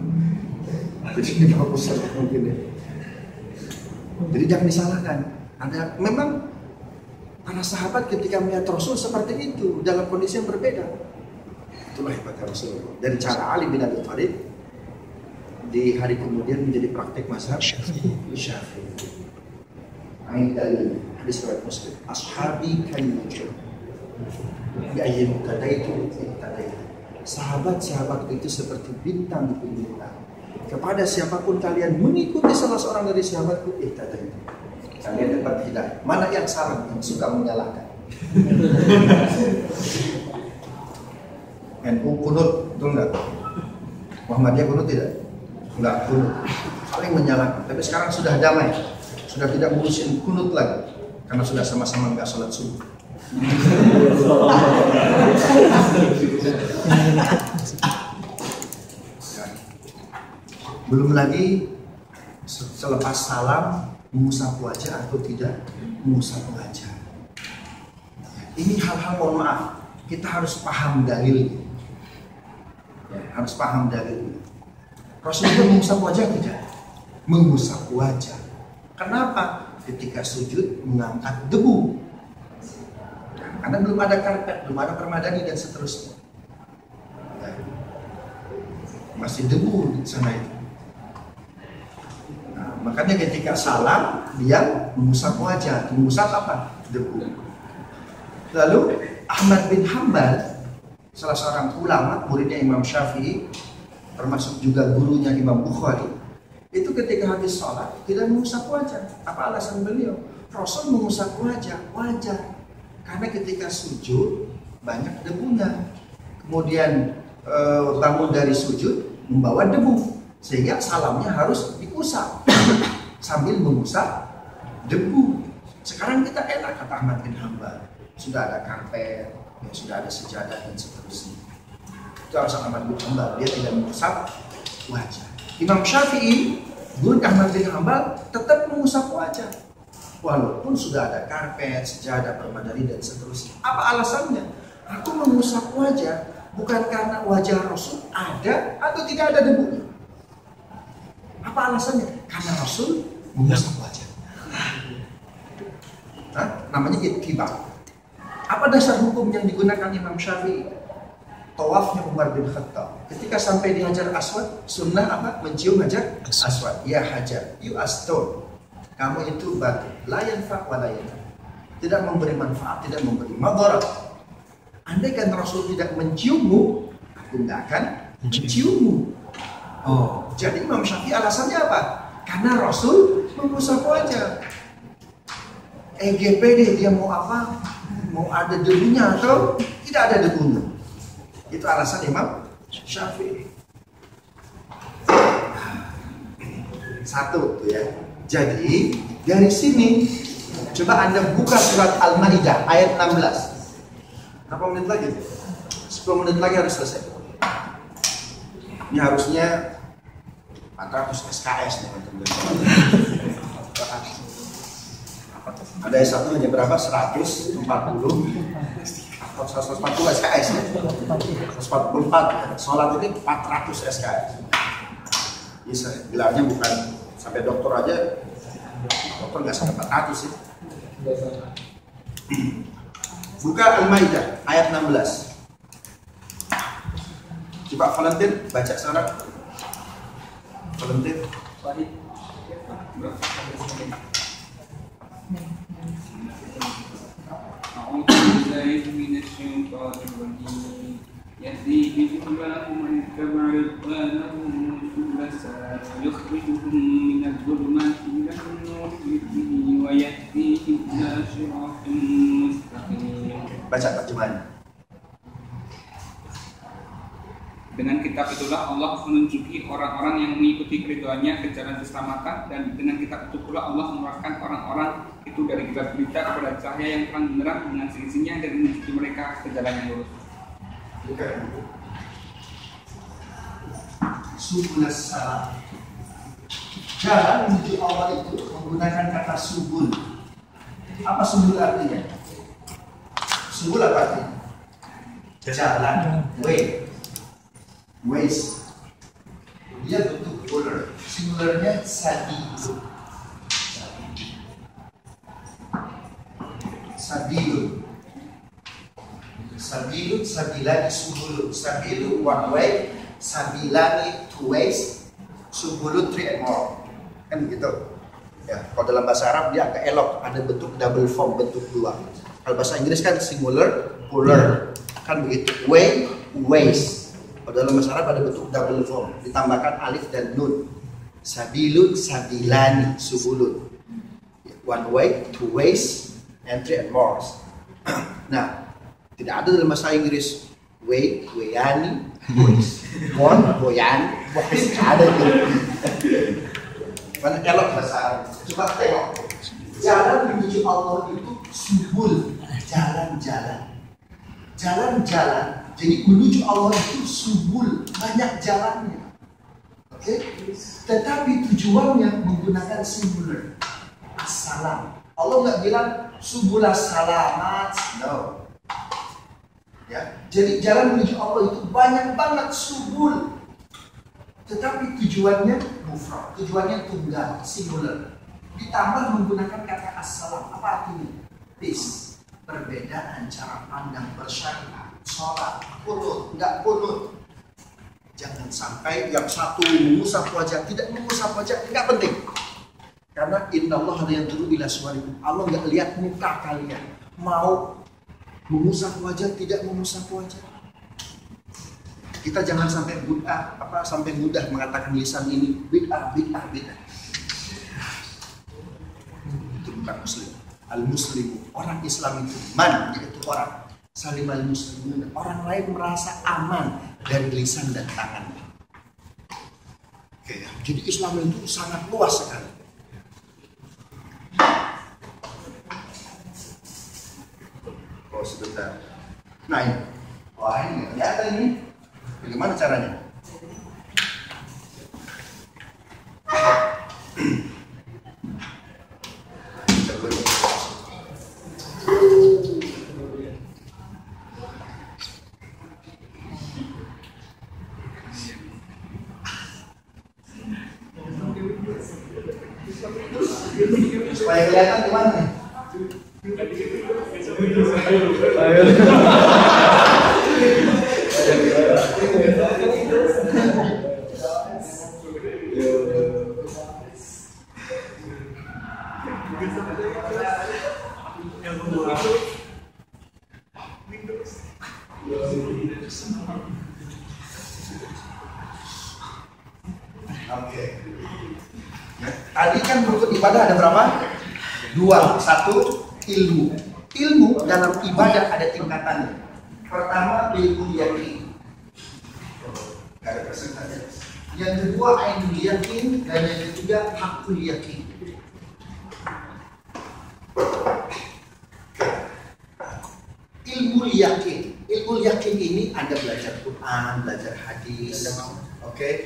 Jadi di bawah pusat mungkin ya. Jadi jangan disalahkan. Ada memang para sahabat ketika melihat Rasul seperti itu dalam kondisi yang berbeda. Itulah hebatnya Rasul. Dari cara Ali bin Abi Thalib di hari kemudian menjadi praktek mazhab Syafi'i. Ini dalil hadis riwayat Muslim. Ashabi kayyujun. Bi ayyi muqtadaitu iqtadaitu. Sahabat-sahabat itu seperti bintang di pinggir lautan. Kepada siapapun kalian mengikuti salah seorang dari sahabatku, iqtadaitu. Kalian dapat hidayah. Mana yang salah yang suka menyalahkan? NU kunut, betul nggak? Muhammadiyah kunut tidak? Enggak kunut, saling menyalahkan. Tapi sekarang sudah damai, sudah tidak ngurusin kunut lagi, karena sudah sama-sama enggak sholat subuh. Belum lagi selepas salam mengusap wajah atau tidak mengusap wajah. Ini hal-hal, mohon maaf, kita harus paham dalil. Ya, harus paham dalil. Rasulullah mengusap wajah tidak? Mengusap wajah. Kenapa? Ketika sujud mengangkat debu. Karena belum ada karpet, belum ada permadani dan seterusnya. Masih debu di sana itu. Nah, makanya ketika salam dia mengusap wajah. Mengusap apa? Debu. Lalu Ahmad bin Hanbal, salah seorang ulama, muridnya Imam Syafi'i, termasuk juga gurunya Imam Bukhari, itu ketika habis sholat tidak mengusap wajah. Apa alasan beliau? Rasul mengusap wajah, karena ketika sujud banyak debunya. Kemudian bangun dari sujud membawa debu, sehingga salamnya harus diusap sambil mengusap debu. Sekarang kita enak, kata Ahmad bin Hanbal, sudah ada karpet, ya, sudah ada sejadah dan seterusnya. Itu alasan Ahmad bin Hanbal, dia tidak mengusap wajah. Imam Syafi'i, guru Ahmad bin Hanbal, tetap mengusap wajah walaupun sudah ada karpet, sejadah, permadani dan seterusnya. Apa alasannya? Aku mengusap wajah bukan karena wajah Rasul ada atau tidak ada debunya. Apa alasannya? Karena Rasul mengusap wajah. Namanya ittiba. Apa dasar hukum yang digunakan Imam Syafi'i? Tawafnya Umar bin Khattab. Ketika sampai di Hajar Aswad, sunnah apa? Mencium Hajar Aswad. Ya Hajar, you are stone. Kamu itu batu. La yanfa' wa la yanfa'. Tidak memberi manfaat, tidak memberi madarat. Andai kan Rasul tidak menciummu, aku nggak akan menciummu. Oh, jadi Imam Syafi'i alasannya apa? Karena Rasul mengusap wajah. EGPD dia mau apa? mau ada debunya atau tidak ada debunya. Itu alasan Imam Syafi'i. Satu tuh ya. Jadi dari sini coba Anda buka surat Al-Maidah ayat 16. Berapa menit lagi? 10 menit lagi harus selesai. Ini harusnya 400 SKS nih teman-teman. Ada S1 hanya berapa? 140 atau 140 SKS ya? 144. Sholat ini 400 SKS. Bisa gelarnya bukan sampai dokter aja. Dokter nggak sampai 400 sih. Buka Al-Maidah ayat 16. Coba volunteer baca sekarang. Volunteer. يهديه الله من اتبع رضوانه سبل السلام يخرجهم من الظلمات إلى النور بإذنه ويهديهم إلى صراط مستقيم. Baca terjemahannya. Dengan kitab itulah Allah menunjuki orang-orang yang mengikuti keridhaan-Nya ke jalan keselamatan, dan dengan kitab itu pula Allah mengeluarkan orang-orang itu dari gelap gulita kepada cahaya yang terang benderang dengan seisinya dan menunjuki mereka ke jalan yang lurus. Subul salam. Jalan menuju Allah itu menggunakan kata subul. Apa subul artinya? Subul apa artinya? Jalan, way. Ways. Dia bentuk plural. Singularnya sabilu. Sabilu. Sabilu, sabilani, subulu. Sabilu one way, sabilani two ways, subulu three and more. Kan begitu. Ya, kalau dalam bahasa Arab dia agak elok, ada bentuk double form, bentuk dua. Kalau bahasa Inggris kan singular, plural. Kan begitu. Way, ways. Kalau dalam bahasa Arab ada bentuk double form, ditambahkan alif dan nun. Sabilun, sabilani, subulun. One way, two ways, and three and more. Nah, tidak ada dalam bahasa Inggris way, wayani, ways. One, boyan, ways. Ada itu. Mana elok bahasa Arab? Coba tengok. Jalan menuju Allah itu subul, jalan-jalan. Jalan-jalan. Jadi menuju Allah itu subul, banyak jalannya. Oke? Tetapi tujuannya menggunakan singular. Assalam. Allah nggak bilang subul salamat. No. Ya. Jadi jalan menuju Allah itu banyak banget subul. Tetapi tujuannya mufrad, tujuannya tunggal, singular. Ditambah menggunakan kata assalam. Apa artinya? Peace. Perbedaan cara pandang bersyariat, sholat, kunut, enggak kunut. Jangan sampai yang satu mengusap wajah, tidak mengusap wajah, enggak penting. Karena innallaha la yanzuru ila suwarikum. Allah enggak lihat muka kalian. Mau mengusap wajah, tidak mengusap wajah. Kita jangan sampai sampai mudah mengatakan lisan ini bid'ah. Itu bukan muslim. Al-muslimu, orang Islam itu man, yaitu orang salim al-muslimun, orang lain merasa aman dari lisan dan tangan. Oke, jadi Islam itu sangat luas sekali. Oh sebentar. Nah ini, wah ini kelihatan ini. Bagaimana caranya? Supaya kelihatan gimana nih? Oke. Tadi kan rukun ibadah ada berapa? Dua. Satu ilmu. ilmu dalam ibadah ada tingkatannya. Pertama ilmu yakin. Gak ada presentasinya. Yang kedua ainul yakin dan yang ketiga hakul yakin. Ilmu yakin ini Anda belajar Quran, belajar hadis,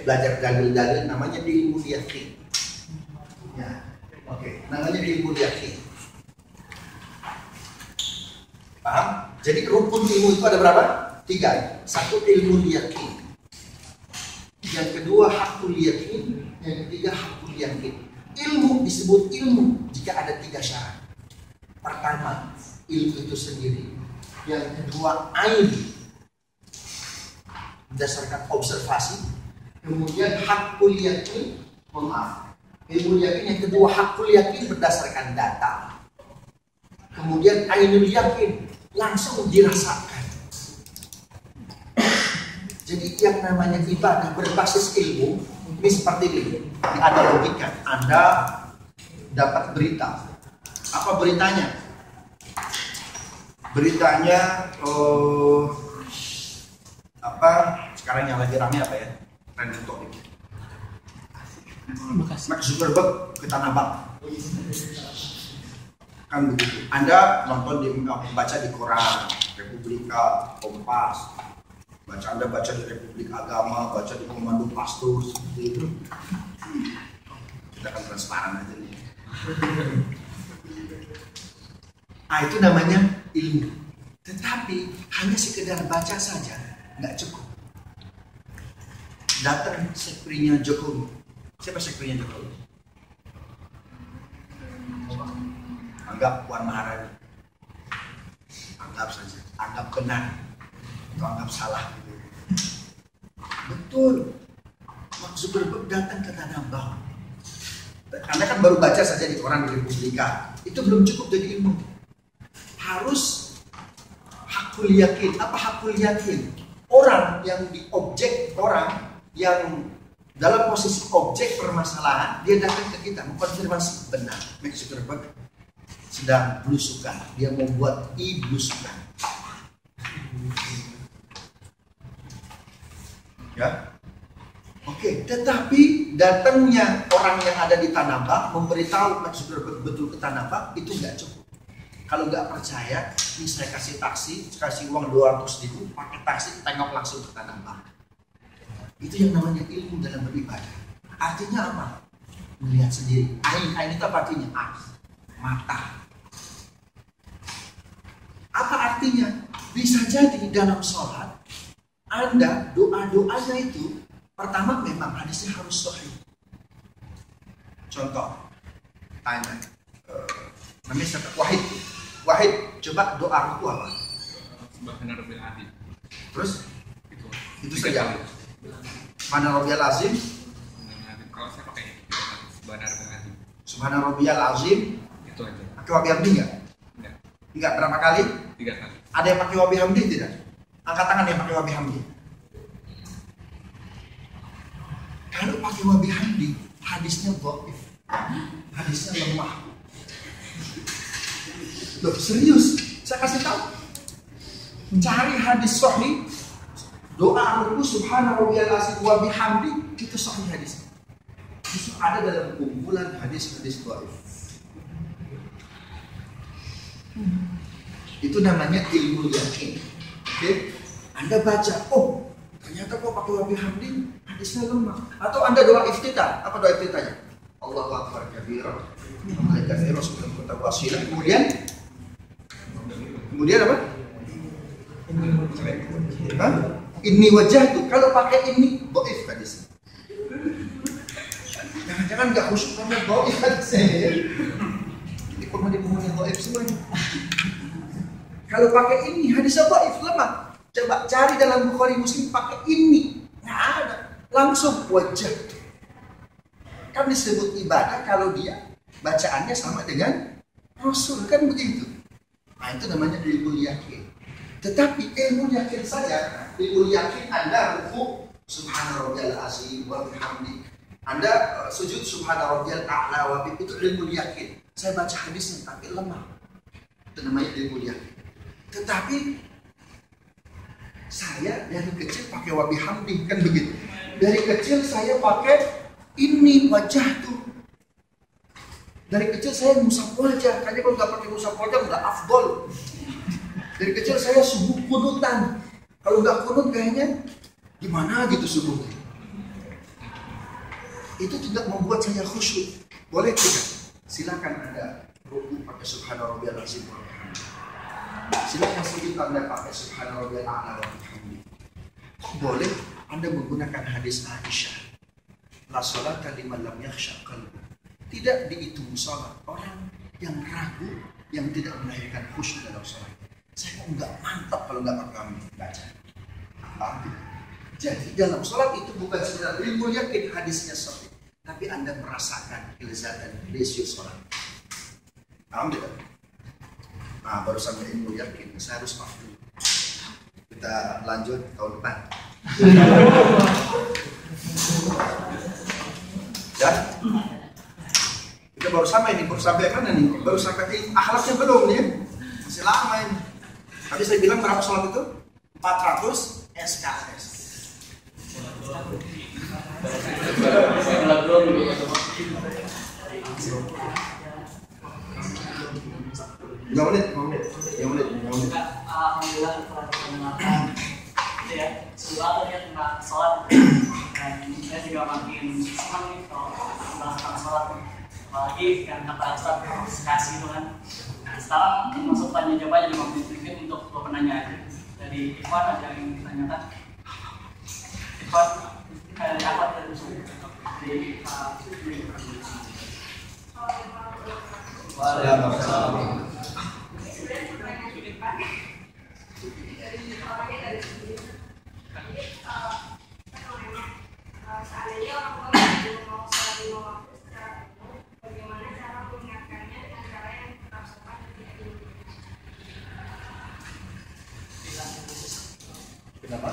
belajar dalil-dalil, namanya ilmu yakin. Ya, namanya ilmu yakin. Paham? Jadi rukun ilmu itu ada berapa? 3. Satu ilmu yakin. Yang kedua hakul yakin. Yang ketiga hakul yakin. Ilmu disebut ilmu jika ada 3 syarat. Pertama, ilmu itu sendiri. Yang kedua, ain, berdasarkan observasi. Kemudian hakul yakin, ilmu yakin yang kedua hakul yakin berdasarkan data. Kemudian ainul yakin, langsung dirasakan. Jadi yang namanya ibadah berbasis ilmu ini seperti ini. Ada logika. Anda dapat berita. Apa beritanya? Beritanya sekarang yang lagi rame apa ya? Trending topic. Mark Zuckerberg ke Tanah Abang. Kan begitu. Anda baca di koran, Republika, Kompas. Anda baca di Republik Agama, baca di Komando Pastur, seperti itu. Kita kan transparan aja nih. Itu namanya ilmu. Tetapi hanya sekedar baca saja nggak cukup. Datang sekurinya Jokowi. Siapa sekurinya Jokowi? Anggap Puan Maharani. Anggap saja. Anggap benar. Atau anggap salah. Betul. Mark Zuckerberg datang ke Tanah Abang. Anda kan baru baca saja di koran di Republika. Itu belum cukup jadi ilmu. Harus hakul yakin. Apa hakul yakin? Orang yang di objek, orang yang dalam posisi objek permasalahan, dia datang ke kita mengkonfirmasi benar Mark Zuckerberg sedang belusukan, dia mau buat belusukan. Ya, tetapi datangnya orang yang ada di Tanah Abang memberitahu Mark Zuckerberg betul ke Tanah Abang itu nggak cukup. Kalau nggak percaya, ini saya kasih taksi, kasih uang 200.000, pakai taksi, tengok langsung ke Tanah Abang. Itu yang namanya ilmu dalam beribadah. Artinya apa? Melihat sendiri. Ain itu apa artinya? Mata. Apa artinya? Bisa jadi dalam sholat, Anda doa-doanya itu pertama memang hadisnya harus sahih. Contoh, tanya, namanya Wahid, coba doa itu apa? Subhana Rabbil Azim. Terus? Itu saja. Subhana Rabbiyal Azim. Kalau saya pakai Subhana Rabbil Azim. Subhana Rabbiyal Azim. Itu aja. Pakai wabi hamdi enggak? Enggak. Berapa kali? 3 kali. Ada yang pakai wabi hamdi tidak? Angkat tangan yang pakai wabi hamdi. Kalau pakai wabi hamdi, hadisnya dhaif. Hadisnya lemah. Loh, serius? Saya kasih tahu. Cari hadis sahih. Doa ruku subhana rabbiyal azim wa bihamdi, itu sahih hadis. Itu ada dalam kumpulan hadis-hadis dhaif. Itu namanya ilmu yakin. Anda baca, ternyata kok pakai wa bihamdi hadisnya lemah. Atau Anda doa iftitah, apa doa iftitahnya? Allahu akbar kabira. Kemudian apa? Ini wajah tuh, kalau pakai ini dhaif hadis. Jangan-jangan nggak khusyuk karena dhaif hadisnya. Ini pemain-pemain yang dhaif semuanya. Kalau pakai ini hadisnya dhaif, lemah. Coba cari dalam Bukhari Muslim pakai ini, nggak ada. Langsung wajah. Kan disebut ibadah kalau dia bacaannya sama dengan Rasul, kan begitu. Nah itu namanya ilmu yakin. Tetapi ilmu yakin saja, ilmu yakin Anda ruku subhana rabbiyal azim wa bihamdi. Anda sujud subhana rabbiyal a'la wa bihamdi, itu ilmu yakin. Saya baca hadisnya tapi lemah. Itu namanya ilmu yakin. Tetapi saya dari kecil pakai wabihamdi, kan begitu. Dari kecil saya pakai ini wajah tuh. Dari kecil saya musab wajah, kayaknya kalau nggak pakai musab wajah nggak afdol. Dari kecil saya subuh kunutan, kalau nggak kunut kayaknya gimana gitu subuhnya. Itu tidak membuat saya khusyuk. Boleh tidak? Silakan Anda ruku pakai subhana rabbiyal azim. Silakan sujud Anda pakai subhana rabbiyal a'la wa bihamdi. Kok boleh Anda menggunakan hadis Aisyah? La sholata liman lam yakhsha qalbu. Tidak dihitung salat orang yang ragu, yang tidak melahirkan khusyuk dalam salat. Saya kok nggak mantap kalau nggak pakai baca. Paham? Jadi dalam salat itu bukan sekedar ilmu yakin hadisnya sahih, tapi Anda merasakan kelezatan lesio salat. Paham tidak? Nah, baru sampai ilmu yakin, saya harus maaf dulu. Kita lanjut tahun depan. Ya? Kita baru sampai ini, baru sampai mana nih? Baru sampai akhlaknya belum nih? Masih lama ini. Tadi saya bilang berapa sholat itu? 400 SKS. Lima menit. Alhamdulillah telah mendengarkan itu ya, sebuah ya tentang sholat, dan saya juga makin senang nih kalau bahas tentang sholat, apalagi yang kata Ustaz kasih itu kan. Nah, sekarang masuk tanya jawab aja 5 menit sedikit untuk penanya dari Ikhwan ada yang ditanyakan. Ikhwan dari apa dari seandainya orang tua belum mau sholat 5 waktu secara penuh, bagaimana cara mengingatkannya dengan cara yang tetap sopan dan tidak dilupakan? Kenapa?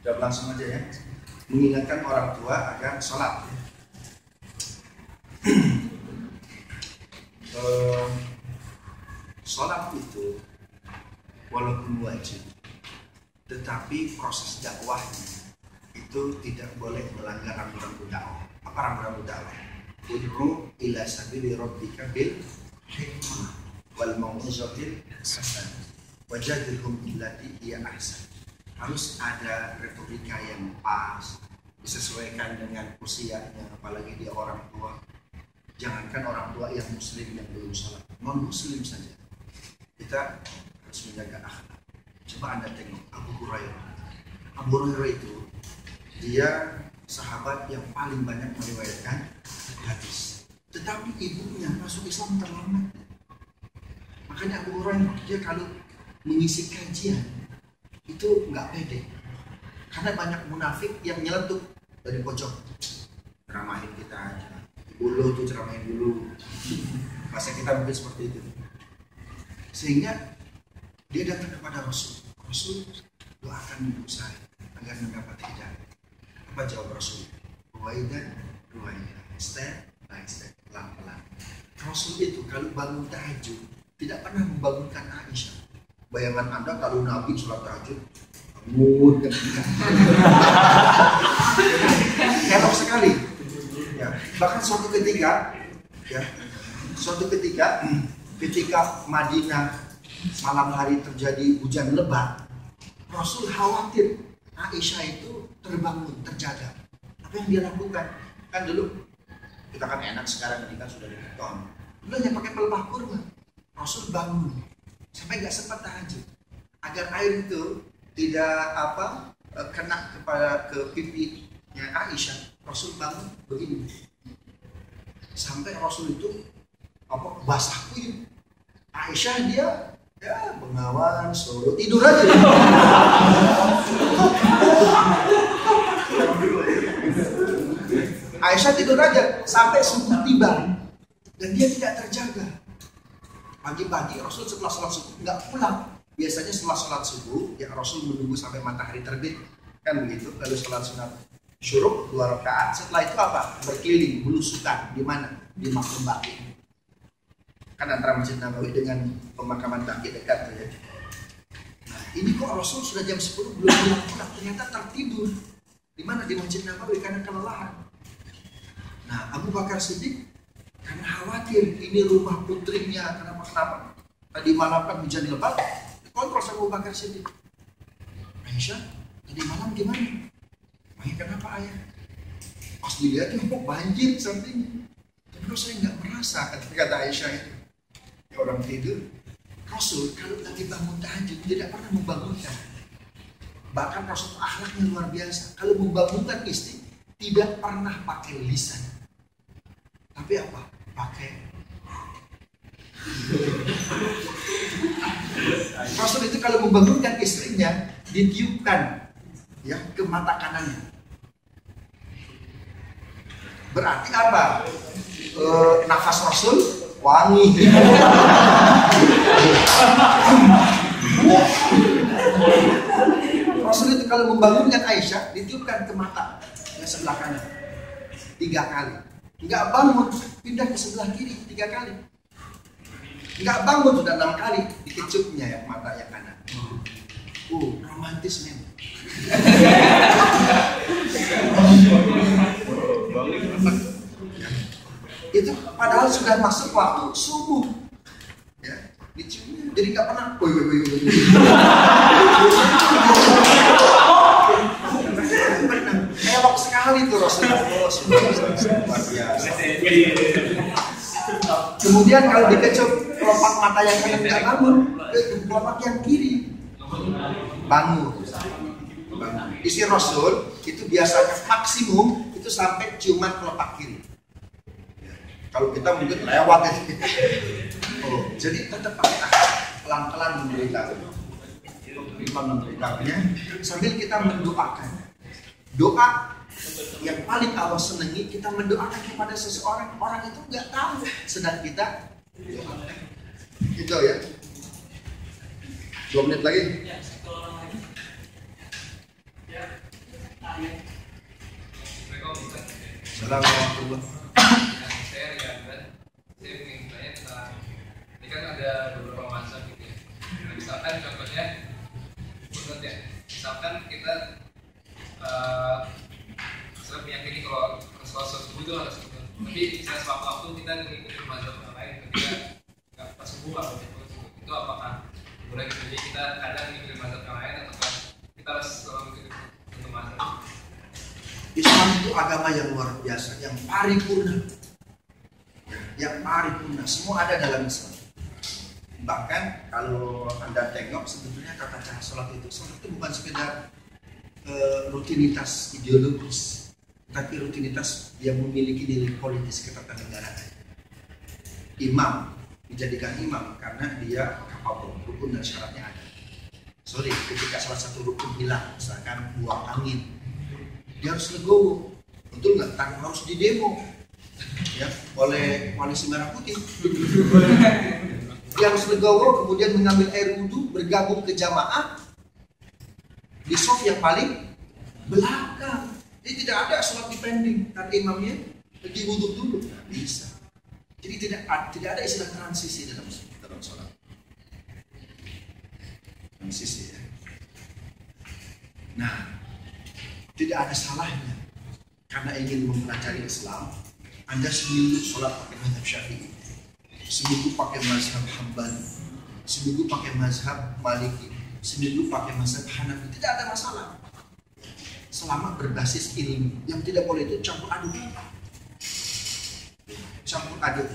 Jawab langsung aja ya. Mengingatkan orang tua agar sholat. Sholat itu walaupun wajib, tetapi proses dakwahnya itu tidak boleh melanggar rambu-rambu dakwah. Apa rambu-rambu dakwah? Ud'u ila sabili rabbika bil hikmah wal mau'izatil hasanah wajadilhum billati hiya ahsan. Harus ada retorika yang pas, disesuaikan dengan usianya, apalagi dia orang tua. Jangankan orang tua yang muslim yang belum sholat, non muslim saja kita harus menjaga akhlak. Coba Anda tengok Abu Hurairah. Abu Hurairah itu dia sahabat yang paling banyak meriwayatkan hadis, tetapi ibunya masuk Islam terlambat. Makanya Abu Hurairah dia kalau mengisi kajian itu nggak pede, karena banyak munafik yang nyeletuk dari pojok, ceramahin kita aja dulu tuh, ceramahin dulu. Masa kita mungkin seperti itu, sehingga dia datang kepada Rasul, doakan ibu saya agar mendapat hidayah. Apa jawab Rasul? Ruwaidan, step by step, pelan-pelan. Rasul itu kalau bangun tahajud tidak pernah membangunkan Aisyah. Bayangan Anda kalau Nabi sholat tahajud bangun ketika elok sekali ya. Bahkan suatu ketika ketika Madinah malam hari terjadi hujan lebat, Rasul khawatir Aisyah itu terbangun, terjaga. Apa yang dia lakukan? Kan dulu kita kan enak, sekarang ini kan sudah di beton, dulu hanya pakai pelepah kurma. Rasul bangun sampai nggak sempat tahajud agar air itu tidak kena ke pipinya Aisyah. Rasul bangun begini sampai Rasul itu basah kuyup. Aisyah dia bengawan solo tidur aja. Aisyah tidur aja sampai subuh tiba dan dia tidak terjaga. Pagi-pagi Rasul setelah sholat subuh nggak pulang. Biasanya setelah sholat subuh ya Rasul menunggu sampai matahari terbit, kan begitu. Lalu sholat sunat syuruk 2 rakaat. Setelah itu apa? Berkeliling, belusukan di mana? Di makam baqi. Kan antara Masjid Nabawi dengan pemakaman Baqi dekat tuh ya. Nah ini kok Rasul sudah jam 10 belum pulang, ternyata tertidur. Di mana? Di Masjid Nabawi karena kelelahan. Nah Abu Bakar Siddiq karena khawatir ini rumah putrinya, kenapa tadi malam kan hujan lebat, dikontrol sama Abu Bakar Siddiq. Aisyah, tadi malam gimana? Makanya kenapa ayah? Pas dilihat kok banjir sampingnya. Tapi kok saya nggak merasa, kata Aisyah itu. Ya orang tidur. Rasul kalau lagi bangun tahajud tidak pernah membangunkan. Bahkan Rasul akhlaknya luar biasa. Kalau membangunkan istri tidak pernah pakai lisan. Tapi apa? Pakai. Rasul itu kalau membangunkan istrinya ditiupkan ya ke mata kanannya. Berarti apa? Nafas Rasul wangi. Rasul itu kalau membangunkan Aisyah ditiupkan ke mata yang sebelah kanan 3 kali. Nggak bangun, pindah ke sebelah kiri 3 kali. Nggak bangun sudah 6 kali dikecupnya ya mata yang kanan. Romantis men. Itu padahal sudah masuk waktu subuh ya, diciumnya jadi nggak pernah ewok sekali tuh Rasulullah. Luar biasa. Kemudian kalau dikecup kelopak mata yang kanan nggak bangun, kelopak yang kiri bangun. Isi Rasul itu biasanya maksimum itu sampai ciuman kelopak kiri. Kalau kita mungkin lewat itu. Jadi tetap pakai pelan-pelan memberitahu. Memberitahunya sambil kita mendoakan. Doa yang paling Allah senangi kita mendoakan kepada seseorang, orang itu nggak tahu sedang kita doakan. Itu ya. 2 menit lagi. Assalamualaikum. Saya ingin tanya tentang ini kan ada beberapa mazhab gitu ya. Misalkan contohnya, misalkan kita sering meyakini kalau Rasulullah subuh itu harus subuh. Tapi saya sewaktu-waktu kita mengikuti mazhab yang lain ketika nggak pas subuh atau itu apakah boleh jadi kita kadang mengikuti mazhab yang lain atau kita harus selalu mengikuti untuk mazhab? Islam itu agama yang luar biasa, yang paripurna. Yang paripurna, semua ada dalam Islam. Bahkan kalau Anda tengok sebetulnya tata cara sholat itu bukan sekedar rutinitas ideologis, tapi rutinitas yang memiliki nilai politis ketatanegaraan. Imam dijadikan imam karena dia capable, rukun dan syaratnya ada. Sorry, ketika salah satu rukun hilang, misalkan buang angin, dia harus legowo, betul nggak? Tanpa harus didemo ya oleh koalisi merah putih. Dia harus legowo, kemudian mengambil air wudhu, bergabung ke jamaah di saf yang paling belakang. Jadi tidak ada sholat dipending karena imamnya pergi wudhu dulu, nggak bisa. Jadi tidak ada istilah transisi dalam sholat. Transisi ya. Nah, tidak ada salahnya karena ingin mempelajari Islam, Anda seminggu sholat pakai mazhab Syafi'i, seminggu pakai mazhab Hambali, seminggu pakai mazhab Maliki, seminggu pakai mazhab Hanafi, tidak ada masalah. Selama berbasis ilmu, yang tidak boleh itu campur aduk. Campur aduk.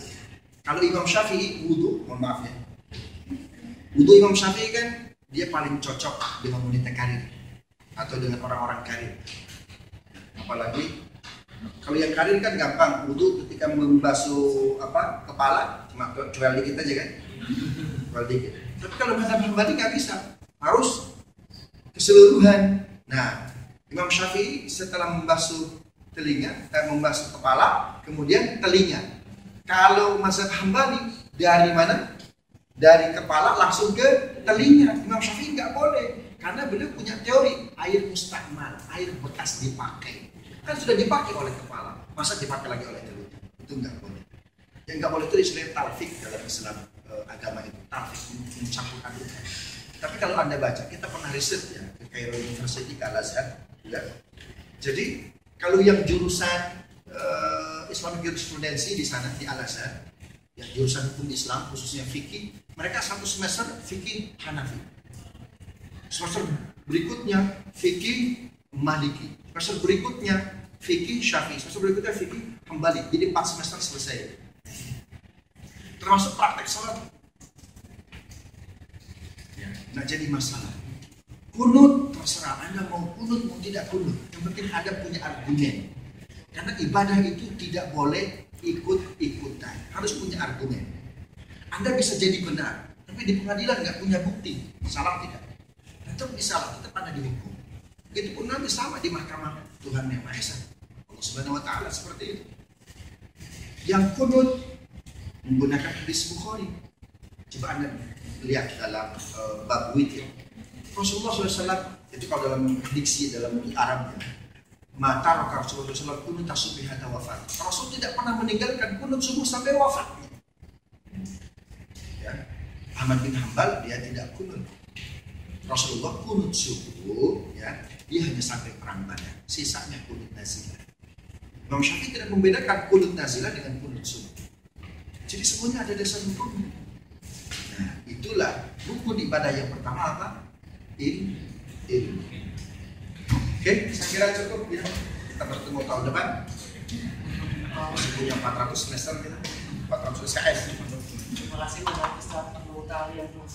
Kalau Imam Syafi'i wudhu, mohon maaf ya, wudhu Imam Syafi'i kan dia paling cocok dengan wanita karir atau dengan orang-orang karir. Apalagi kalau yang karir kan gampang, wudhu ketika membasuh kepala cuma cuel dikit aja kan, cuel dikit. Tapi kalau mazhab Hambali nggak bisa, harus keseluruhan. Nah, Imam Syafi'i setelah membasuh telinga, membasuh kepala, kemudian telinga. Kalau mazhab Hambali dari mana? Dari kepala langsung ke telinga. Imam Syafi'i nggak boleh, karena beliau punya teori air mustakmal, air bekas dipakai. Kan sudah dipakai oleh kepala, masa dipakai lagi oleh telinga? Itu nggak boleh. Yang nggak boleh itu istilah talfik dalam Islam agama itu, talfik, mencampur adukan. Tapi kalau Anda baca, kita pernah riset ya ke Cairo University, ke Al-Azhar, ya. Jadi kalau yang jurusan Islamic Jurisprudensi di sana di Al-Azhar, yang jurusan hukum Islam khususnya fikih, mereka satu semester fikih Hanafi, semester berikutnya fikih Maliki, semester berikutnya fikih Syafi'i, semester berikutnya fikih Hambali. Jadi 4 semester selesai. Termasuk praktek salat. Ya, nggak jadi masalah. Kunut terserah Anda mau kunut mau tidak kunut. Yang penting Anda punya argumen. Karena ibadah itu tidak boleh ikut-ikutan. Harus punya argumen. Anda bisa jadi benar, tapi di pengadilan nggak punya bukti. Salah tidak? Tetap disalah, tetap Anda dihukum. Itu pun nanti sama di mahkamah Tuhan Yang Maha Esa. Allah Subhanahu wa Ta'ala seperti itu. Yang kunut menggunakan hadis Bukhari. Coba Anda lihat dalam bab witir. Rasulullah SAW itu kalau dalam diksi dalam Arabnya, mata Rasulullah SAW kunut tasubih hatta wafat. Rasul tidak pernah meninggalkan kunut subuh sampai wafat. Ya. Ahmad bin Hanbal dia tidak kunut. Rasulullah kunut subuh, ya, dia hanya sampai perang Badar. Sisanya kunut nazilah. Imam Syafi'i tidak membedakan kunut nazilah dengan kunut subuh. Jadi semuanya ada dasar hukum. Nah, itulah rukun ibadah yang pertama apa? Ilmu. Oke, saya kira cukup ya. Kita bertemu tahun depan. Masih punya 400 semester kita. 400 SKS. Terima kasih kepada Ustaz Abu Tali yang telah